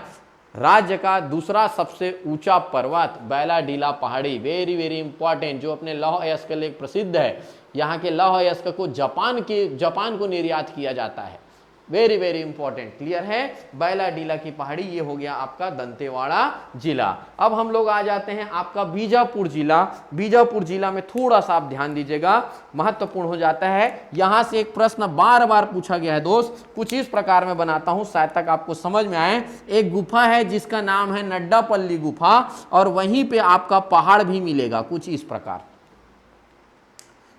राज्य का दूसरा सबसे ऊंचा पर्वत बैलाडीला पहाड़ी, वेरी वेरी इंपॉर्टेंट, जो अपने लौह अयस्क के लिए प्रसिद्ध है। यहाँ के लौह अयस्क को जापान को निर्यात किया जाता है। Very very important. क्लियर है? बैलाडीला की पहाड़ी, ये हो गया आपका दंतेवाड़ा जिला। अब हम लोग आ जाते हैं आपका बीजापुर जिला। बीजापुर जिला में थोड़ा सा आप ध्यान दीजिएगा, महत्वपूर्ण हो जाता है। यहां से एक प्रश्न बार बार पूछा गया है दोस्त, कुछ इस प्रकार में बनाता हूं शायद तक आपको समझ में आए। एक गुफा है जिसका नाम है नड्डापल्ली गुफा, और वहीं पे आपका पहाड़ भी मिलेगा कुछ इस प्रकार,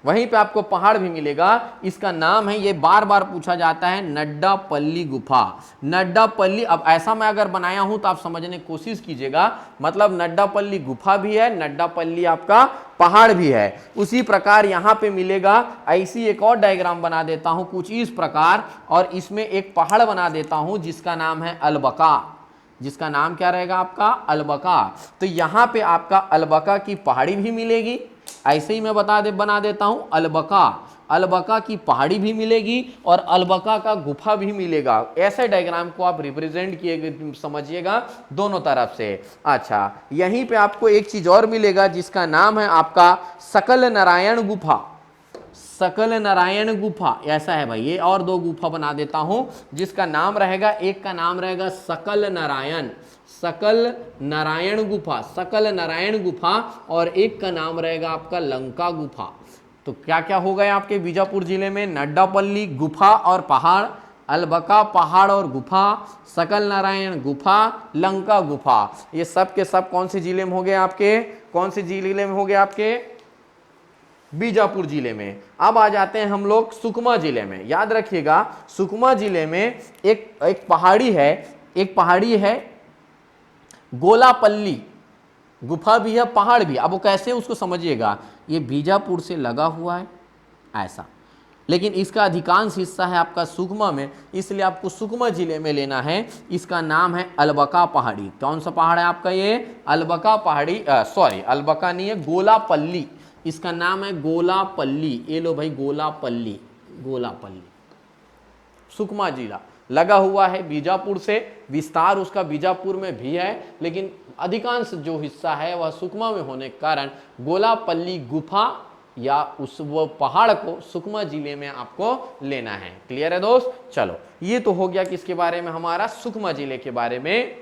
वहीं पे आपको पहाड़ भी मिलेगा। इसका नाम है, ये बार बार पूछा जाता है, नड्डापल्ली गुफा। नड्डापल्ली, अब ऐसा मैं अगर बनाया हूं तो आप समझने की कोशिश कीजिएगा, मतलब नड्डापल्ली गुफा भी है, नड्डापल्ली आपका पहाड़ भी है। उसी प्रकार यहां पे मिलेगा। ऐसी एक और डायग्राम बना देता हूं कुछ इस प्रकार, और इसमें एक पहाड़ बना देता हूं जिसका नाम है अलबका। जिसका नाम क्या रहेगा? आपका अलबका। तो यहां पे आपका अलबका की पहाड़ी भी मिलेगी। ऐसे ही मैं बना देता हूं, अलबका की पहाड़ी भी मिलेगी और अलबका का गुफा भी मिलेगा। ऐसे डायग्राम को आप रिप्रेजेंट किए समझिएगा दोनों तरफ से। अच्छा, यहीं पे आपको एक चीज और मिलेगा जिसका नाम है आपका सकल नारायण गुफा। सकल नारायण गुफा, ऐसा है भाई, ये और 2 गुफा बना देता हूं जिसका नाम रहेगा, एक का नाम रहेगा सकल नारायण, सकल नारायण गुफा, सकल नारायण गुफा, और एक का नाम रहेगा आपका लंका गुफा। तो क्या क्या हो गए आपके बीजापुर जिले में? नड्डापल्ली गुफा और पहाड़, अलबका पहाड़ और गुफा, सकल नारायण गुफा, लंका गुफा। ये सब के सब कौन से जिले में हो गए आपके? कौन से जिले में हो गए आपके? बीजापुर जिले में। अब आ जाते हैं हम लोग सुकमा जिले में। याद रखिएगा, सुकमा जिले में एक पहाड़ी है, गोलापल्ली गुफा भी है, पहाड़ भी। अब वो कैसे, उसको समझिएगा। ये बीजापुर से लगा हुआ है ऐसा, लेकिन इसका अधिकांश हिस्सा है आपका सुकमा में, इसलिए आपको सुकमा जिले में लेना है। इसका नाम है अलबका पहाड़ी। कौन सा पहाड़ है आपका? ये अलबका पहाड़ी, सॉरी अलबका नहीं है, गोलापल्ली। इसका नाम है गोलापल्ली। ये लो भाई, गोलापल्ली, गोलापल्ली, सुकमा जिला लगा हुआ है बीजापुर से। विस्तार उसका बीजापुर में भी है, लेकिन अधिकांश जो हिस्सा है वह सुकमा में होने के कारण गोलापल्ली गुफा या उस वो पहाड़ को सुकमा जिले में आपको लेना है। क्लियर है दोस्त? चलो, ये तो हो गया किसके बारे में? हमारा सुकमा जिले के बारे में।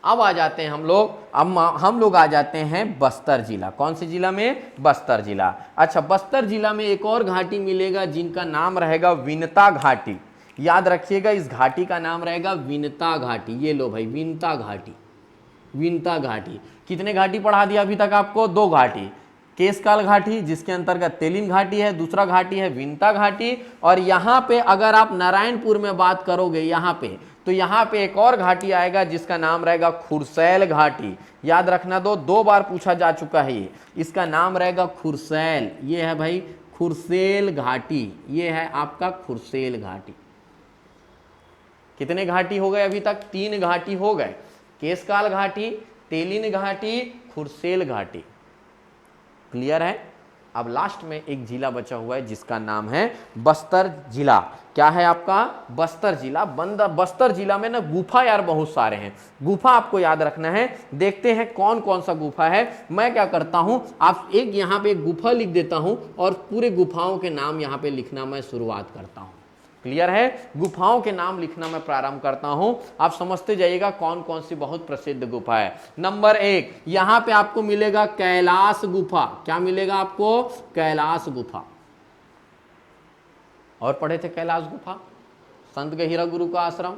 अब आ जाते हैं हम लोग आ जाते हैं बस्तर जिला। कौन से जिला में? बस्तर जिला। अच्छा, बस्तर जिला में एक और घाटी मिलेगा जिनका नाम रहेगा विनता घाटी। याद रखिएगा, इस घाटी का नाम रहेगा विनता घाटी। ये लो भाई, विनता घाटी, विनता घाटी। कितने घाटी पढ़ा दिया अभी तक आपको? 2 घाटी। केसकाल घाटी जिसके अंतर्गत तेलिन घाटी है, दूसरा घाटी है विनता घाटी। और यहाँ पे अगर आप नारायणपुर में बात करोगे, यहाँ पे तो यहां पे एक और घाटी आएगा जिसका नाम रहेगा खुरसैल घाटी। याद रखना, दो बार पूछा जा चुका है ये। इसका नाम रहेगा खुरसैल। ये है भाई खुरसेल घाटी, ये है आपका खुरसेल घाटी। कितने घाटी हो गए अभी तक? 3 घाटी हो गए, केशकाल घाटी, तेलिन घाटी, खुरसेल घाटी। क्लियर है? अब लास्ट में एक जिला बचा हुआ है जिसका नाम है बस्तर जिला। क्या है आपका? बस्तर जिला। बस्तर जिला में ना गुफा यार बहुत सारे हैं, गुफा आपको याद रखना है। देखते हैं कौन कौन सा गुफा है। मैं क्या करता हूं, आप एक यहां पे एक गुफा लिख देता हूं और पूरे गुफाओं के नाम यहां पे लिखना मैं शुरुआत करता हूं। क्लियर है? गुफाओं के नाम लिखना मैं प्रारंभ करता हूं, आप समझते जाइएगा कौन कौन सी बहुत प्रसिद्ध गुफा है। नंबर 1 यहां पे आपको मिलेगा कैलाश गुफा। क्या मिलेगा आपको? कैलाश गुफा। और पढ़े थे कैलाश गुफा, संत गहिरा गुरु का आश्रम,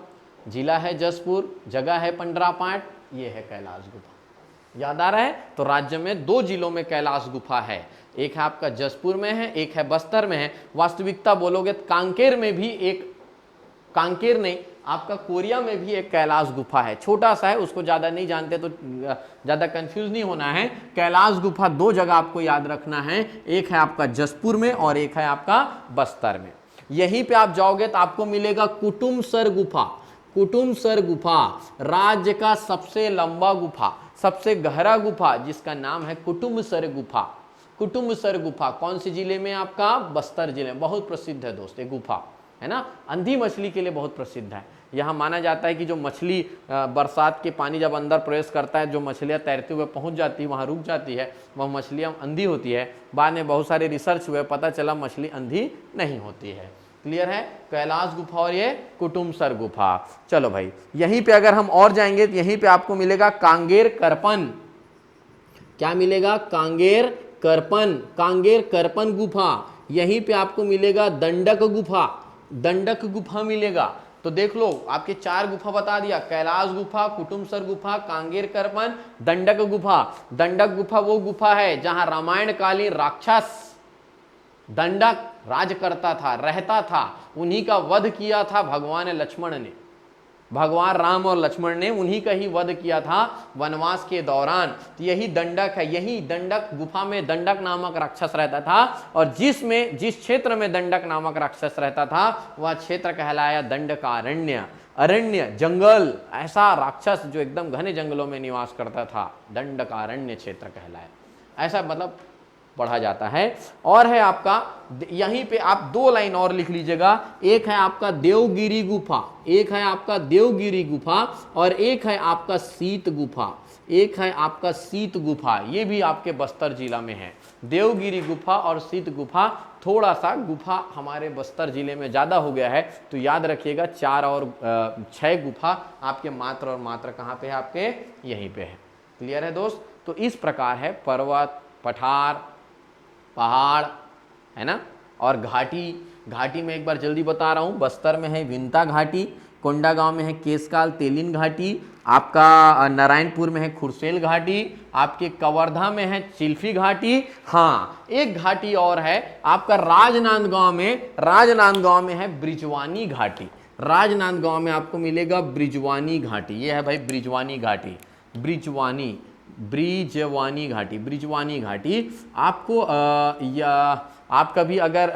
जिला है जसपुर, जगह है पंडरापाट, ये है कैलाश गुफा। याद आ रहा है? तो राज्य में 2 जिलों में कैलाश गुफा है, एक है आपका जसपुर में है, एक है बस्तर में है। वास्तविकता बोलोगे तो कांकेर में भी एक, कांकेर नहीं आपका कोरिया में भी एक कैलाश गुफा है, छोटा सा है, उसको ज्यादा नहीं जानते तो ज्यादा कंफ्यूज नहीं होना है। कैलाश गुफा 2 जगह आपको याद रखना है, एक है आपका जसपुर में और एक है आपका बस्तर में। यहीं पे आप जाओगे तो आपको मिलेगा कुटुमसर गुफा। कुटुमसर गुफा राज्य का सबसे लंबा गुफा, सबसे गहरा गुफा, जिसका नाम है कुटुमसर गुफा। कुटुमसर गुफा कौन से जिले में? आपका बस्तर जिले में। बहुत प्रसिद्ध है दोस्त ये गुफा, है ना। अंधी मछली के लिए बहुत प्रसिद्ध है। यहाँ माना जाता है कि जो मछली बरसात के पानी जब अंदर प्रवेश करता है, जो मछलियाँ तैरते हुए पहुँच जाती है, वहाँ रुक जाती है, वह मछलियाँ अंधी होती है। बाद में बहुत सारे रिसर्च हुए, पता चला मछली अंधी नहीं होती है। क्लियर है? कैलाश गुफा और ये कुटुमसर गुफा। चलो भाई, यहीं पे अगर हम और जाएंगे तो यहीं पे आपको मिलेगा कांगेर करपन। क्या मिलेगा? कांगेर करपन, कांगेर करपन गुफा। यहीं पे आपको मिलेगा दंडक गुफा, दंडक गुफा मिलेगा। तो देख लो, आपके 4 गुफा बता दिया, कैलाश गुफा, कुटुमसर गुफा, कांगेर करपन, दंडक गुफा। दंडक गुफा वो गुफा है जहां रामायण कालीन राक्षस दंडक राज करता था, रहता था, उन्हीं का वध किया था भगवान लक्ष्मण ने, भगवान राम और लक्ष्मण ने उन्हीं का ही वध किया था वनवास के दौरान। तो यही दंडक है, यही दंडक गुफा में दंडक नामक राक्षस रहता था। और जिस क्षेत्र में दंडक नामक राक्षस रहता था वह क्षेत्र कहलाया दंडकारण्य। अरण्य, जंगल, ऐसा राक्षस जो एकदम घने जंगलों में निवास करता था, दंडकारण्य क्षेत्र कहलाया। ऐसा मतलब पढ़ा जाता है। और है आपका, यहीं पे आप 2 लाइन और लिख लीजिएगा, एक है आपका देवगिरी गुफा, एक है आपका देवगिरी गुफा और एक है आपका शीत गुफा, एक है आपका शीत गुफा। ये भी आपके बस्तर जिला में है, देवगिरी गुफा और शीत गुफा। थोड़ा सा गुफा हमारे बस्तर जिले में ज्यादा हो गया है, तो याद रखिएगा 4 और 6 गुफा आपके मात्र और मात्र कहाँ पे है? आपके यहीं पे है। क्लियर है दोस्त? तो इस प्रकार है पर्वत, पठार, पहाड़, है ना, और घाटी। घाटी में एक बार जल्दी बता रहा हूँ, बस्तर में है विंता घाटी, कोंडागांव में है केशकाल तेलिन घाटी, आपका नारायणपुर में है खुरसेल घाटी, आपके कवर्धा में है चिल्फी घाटी। हाँ, एक घाटी और है आपका राजनांदगांव में है ब्रिजवानी घाटी। राजनांदगांव में आपको मिलेगा ब्रिजवानी घाटी। ये है भाई ब्रिजवानी घाटी, ब्रिजवानी घाटी, ब्रिजवानी घाटी। आपको आप कभी अगर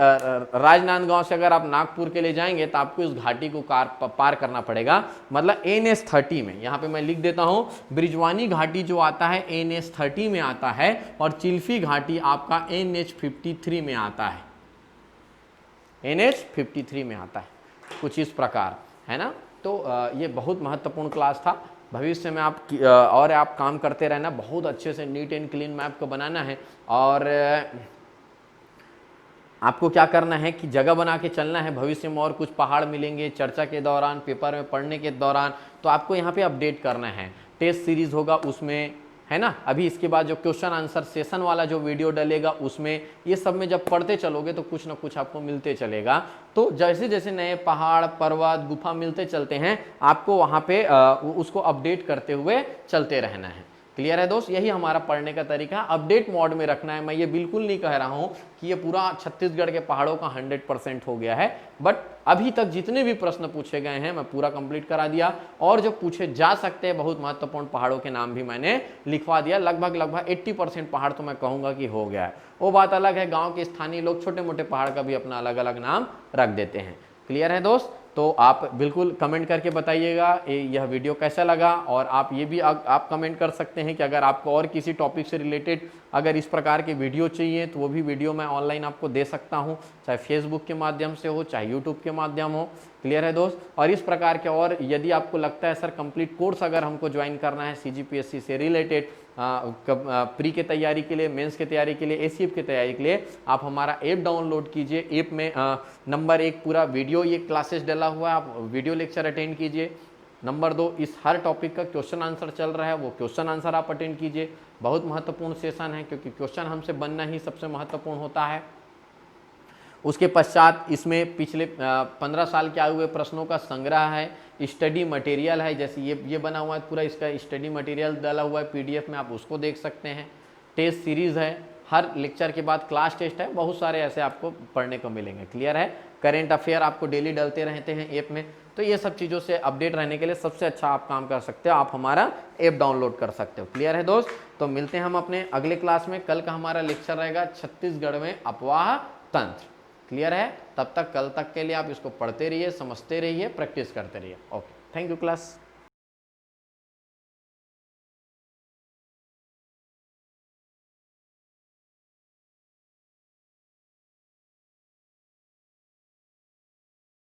राजनांदगांव से अगर आप नागपुर के लिए जाएंगे तो आपको इस घाटी को पार करना पड़ेगा, मतलब NH30 में। यहाँ पे मैं लिख देता हूँ, ब्रिजवानी घाटी जो आता है NH30 में आता है और चिल्फी घाटी आपका NH53 में आता है, NH53 में आता है, कुछ इस प्रकार, है ना। तो ये बहुत महत्वपूर्ण क्लास था। भविष्य में आप काम करते रहना, बहुत अच्छे से नीट एंड क्लीन मैप को बनाना है। और आपको क्या करना है कि जगह बना के चलना है। भविष्य में और कुछ पहाड़ मिलेंगे चर्चा के दौरान, पेपर में पढ़ने के दौरान, तो आपको यहाँ पे अपडेट करना है। टेस्ट सीरीज होगा उसमें, है ना। अभी इसके बाद जो क्वेश्चन आंसर सेशन वाला जो वीडियो डलेगा उसमें, ये सब में जब पढ़ते चलोगे तो कुछ ना कुछ आपको मिलते चलेगा। तो जैसे जैसे नए पहाड़, पर्वत, गुफा मिलते चलते हैं, आपको वहाँ पे उसको अपडेट करते हुए चलते रहना है। क्लियर है दोस्त, यही हमारा पढ़ने का तरीका है, अपडेट मोड में रखना है। मैं ये बिल्कुल नहीं कह रहा हूं कि ये पूरा छत्तीसगढ़ के पहाड़ों का 100% हो गया है, बट अभी तक जितने भी प्रश्न पूछे गए हैं मैं पूरा कंप्लीट करा दिया, और जो पूछे जा सकते हैं बहुत महत्वपूर्ण पहाड़ों के नाम भी मैंने लिखवा दिया। लगभग 80% पहाड़ तो मैं कहूंगा कि हो गया है। वो बात अलग है, गाँव के स्थानीय लोग छोटे मोटे पहाड़ का भी अपना अलग अलग नाम रख देते हैं। क्लियर है दोस्त, तो आप बिल्कुल कमेंट करके बताइएगा यह वीडियो कैसा लगा, और आप ये भी आप कमेंट कर सकते हैं कि अगर आपको और किसी टॉपिक से रिलेटेड अगर इस प्रकार के वीडियो चाहिए तो वो भी वीडियो मैं ऑनलाइन आपको दे सकता हूं, चाहे फेसबुक के माध्यम से हो चाहे यूट्यूब के माध्यम हो। क्लियर है दोस्त, और इस प्रकार के और यदि आपको लगता है सर कंप्लीट कोर्स अगर हमको ज्वाइन करना है CGPSC से रिलेटेड, प्री के तैयारी के लिए, मेंस की तैयारी के लिए, ACF की तैयारी के लिए, आप हमारा ऐप डाउनलोड कीजिए। ऐप में नंबर 1 पूरा वीडियो ये क्लासेस डला हुआ है, आप वीडियो लेक्चर अटेंड कीजिए। नंबर 2, इस हर टॉपिक का क्वेश्चन आंसर चल रहा है, वो क्वेश्चन आंसर आप अटेंड कीजिए। बहुत महत्वपूर्ण सेशन है, क्योंकि क्वेश्चन हमसे बनना ही सबसे महत्वपूर्ण होता है। उसके पश्चात इसमें पिछले 15 साल के आए हुए प्रश्नों का संग्रह है, स्टडी मटेरियल है, जैसे ये बना हुआ है पूरा, इसका स्टडी मटेरियल डाला हुआ है PDF में, आप उसको देख सकते हैं। टेस्ट सीरीज़ है, हर लेक्चर के बाद क्लास टेस्ट है, बहुत सारे ऐसे आपको पढ़ने को मिलेंगे। क्लियर है, करेंट अफेयर आपको डेली डलते रहते हैं ऐप में, तो ये सब चीज़ों से अपडेट रहने के लिए सबसे अच्छा आप काम कर सकते हो, आप हमारा ऐप डाउनलोड कर सकते हो। क्लियर है दोस्त, तो मिलते हैं हम अपने अगले क्लास में। कल का हमारा लेक्चर रहेगा छत्तीसगढ़ में अफवाह तंत्र। क्लियर है, तब तक कल तक के लिए आप इसको पढ़ते रहिए, समझते रहिए, प्रैक्टिस करते रहिए। Okay, thank you class.